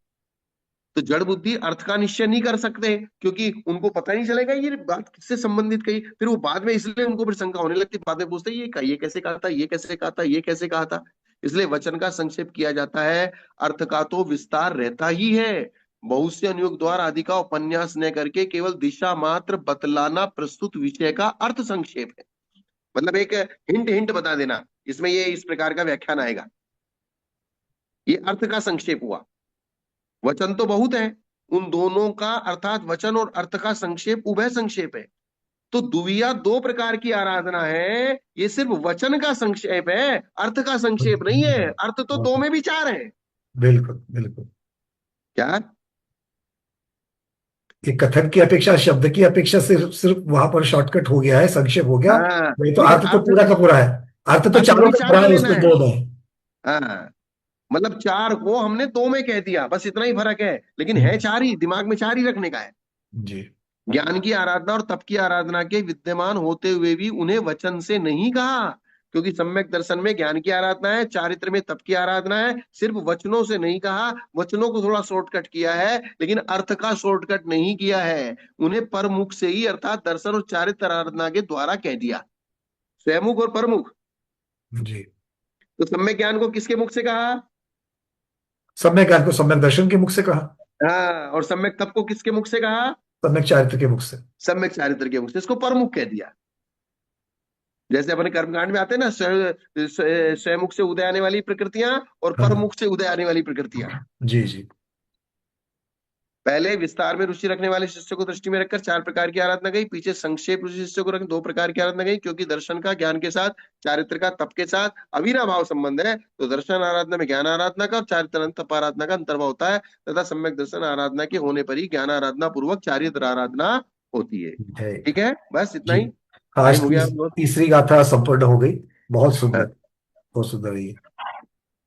तो जड़ बुद्धि अर्थ का निश्चय नहीं कर सकते, क्योंकि उनको पता नहीं चलेगा ये बात किससे संबंधित कही। फिर वो बाद में, इसलिए उनको फिर शंका होने लगती, बाद में पूछते ये कैसे कहा था, ये कैसे कहा था, ये कैसे कहा था। इसलिए वचन का संक्षेप किया जाता है, अर्थ का तो विस्तार रहता ही है। बहुत से अनुयोग द्वार आदि का उपन्यास न करके केवल दिशा मात्र बतलाना प्रस्तुत विषय का अर्थ संक्षेप है। मतलब एक हिंट हिंट बता देना, इसमें ये इस प्रकार का व्याख्यान आएगा, ये अर्थ का संक्षेप हुआ। वचन तो बहुत है, उन दोनों का अर्थात वचन और अर्थ का संक्षेप उभय संक्षेप है। तो दुविया दो प्रकार की आराधना है, ये सिर्फ वचन का संक्षेप है, अर्थ का संक्षेप नहीं है। अर्थ तो दो में भी चार है। बिल्कुल बिल्कुल। क्या ये कथन की अपेक्षा, शब्द की अपेक्षा सिर्फ सिर्फ वहां पर शॉर्टकट हो गया है, संक्षेप हो गया। हाँ, नहीं तो लेकिन अर्थ तो पूरा का पूरा है, अर्थ तो अर्थ चारों भी का चार पूरा का है, लेना उसमें है। दो में। हाँ, मतलब चार को हमने दो में कह दिया, बस इतना ही फर्क है, लेकिन है चार ही, दिमाग में चार ही रखने का है। जी। ज्ञान की आराधना और तप की आराधना के विद्यमान होते हुए भी उन्हें वचन से नहीं कहा, क्योंकि सम्यक दर्शन में ज्ञान की आराधना है, चारित्र में तप की आराधना है, सिर्फ वचनों से नहीं कहा। वचनों को थोड़ा शॉर्टकट किया है, लेकिन अर्थ का शॉर्टकट नहीं किया है। उन्हें परमुख से ही अर्थात दर्शन और चारित्र आराधना के द्वारा कह दिया, स्वयमुख और परमुख। जी। तो सम्यक ज्ञान को किसके मुख से कहा? सम्यक ज्ञान को सम्यक दर्शन के मुख से कहा, हाँ, और सम्यक तप को किसके मुख से कहा? सम्यक चारित्र के मुख से। सम्यक चारित्र के मुख से, इसको परमुख कह दिया। जैसे अपने कर्मकांड में आते हैं ना, स्वमुख से उदय आने वाली प्रकृतियां और हाँ। परमुख से उदय आने वाली प्रकृतियां। जी जी। पहले विस्तार में रुचि रखने वाले शिष्य को दृष्टि में रखकर चार प्रकार की आराधना गई, पीछे संक्षेप रुचि शिष्य को रख दो प्रकार की आराधना गई, क्योंकि दर्शन का ज्ञान के साथ, चारित्र का तप के साथ अविनाभाव संबंध है। तो दर्शन आराधना में ज्ञान आराधना का और चारित्र तप आराधना का अंतर्भाव होता है, तथा सम्यक दर्शन आराधना के होने पर ही ज्ञान आराधना पूर्वक चारित्र आराधना होती है। ठीक है, बस इतना जी। ही। आज टाइम हो गया बहुत। तीसरी गाथा संपूर्ण हो गई। बहुत सुंदर, बहुत सुंदर है ये।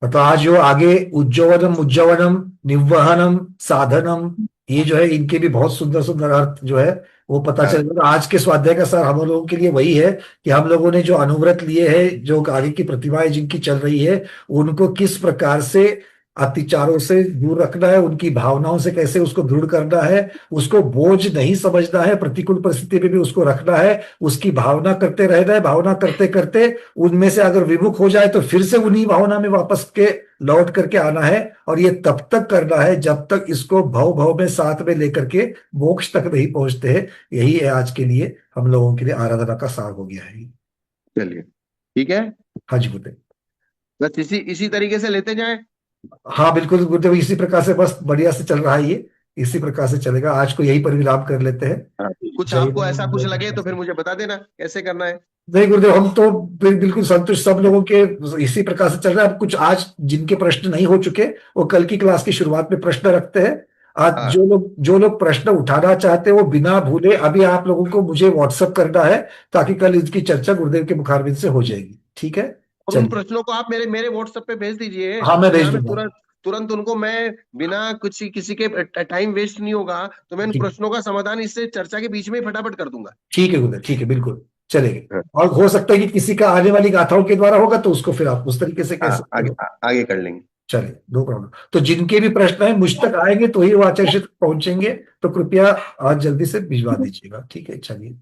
मतलब आज जो आगे उज्जवनम उज्जवनम निवहनम साधनम, ये जो है इनके भी बहुत सुंदर सुंदर अर्थ जो है वो पता चलेगा। तो आज के स्वाध्याय का सार हम लोगों के लिए वही है कि हम लोगों ने जो अनुव्रत लिए हैं, जो आगे की प्रतिभाएं जिनकी चल रही है, उनको किस प्रकार से अतिचारों से दूर रखना है, उनकी भावनाओं से कैसे उसको दृढ़ करना है, उसको बोझ नहीं समझना है, प्रतिकूल परिस्थिति में भी उसको रखना है, उसकी भावना करते रहना है। भावना करते करते उनमें से अगर विमुख हो जाए तो फिर से उन्हीं भावना में वापस के लौट करके आना है, और ये तब तक करना है जब तक इसको भव भव में साथ में लेकर के मोक्ष तक नहीं पहुंचते हैं। यही है आज के लिए हम लोगों के लिए आराधना का सार हो गया है। चलिए, ठीक है। हाँ जी गुरुदेव। बस इसी इसी तरीके से लेते जाएं। हाँ बिल्कुल गुरुदेव, इसी प्रकार से बस बढ़िया से चल रहा है ये, इसी प्रकार से चलेगा। आज को यही पर विराम कर लेते हैं। कुछ आपको ऐसा कुछ लगे तो फिर मुझे बता देना कैसे करना है। नहीं गुरुदेव, हम तो बिल्कुल संतुष्ट, सब लोगों के इसी प्रकार से चल रहा है। अब कुछ आज जिनके प्रश्न नहीं हो चुके वो कल की क्लास की शुरुआत में प्रश्न रखते हैं। आज जो लोग प्रश्न उठाना चाहते हैं वो बिना भूले अभी आप लोगों को मुझे व्हाट्सएप करना है, ताकि कल इसकी चर्चा गुरुदेव के मुखारबिंद से हो जाएगी। ठीक है, और उन प्रश्नों को आप मेरे मेरे व्हाट्सएप पे भेज दीजिए। हाँ मैं भेज मैं दूंगा। तुरंत उनको, मैं बिना कुछ किसी के टाइम वेस्ट नहीं होगा, तो मैं उन प्रश्नों का समाधान इससे चर्चा के बीच में ही फटाफट कर दूंगा। ठीक है गुरुदेव, ठीक है, बिल्कुल चलेगा। और हो सकता है कि किसी का आने वाली गाथाओं के द्वारा होगा तो उसको फिर आप उस तरीके से कैसे आगे कर लेंगे। चलिए, नो प्रॉब्लम। तो जिनके भी प्रश्न है मुझ तक आएंगे तो ही वो आचार्य तक पहुंचेंगे, तो कृपया आज जल्दी से भिजवा दीजिएगा। ठीक है, चलिए।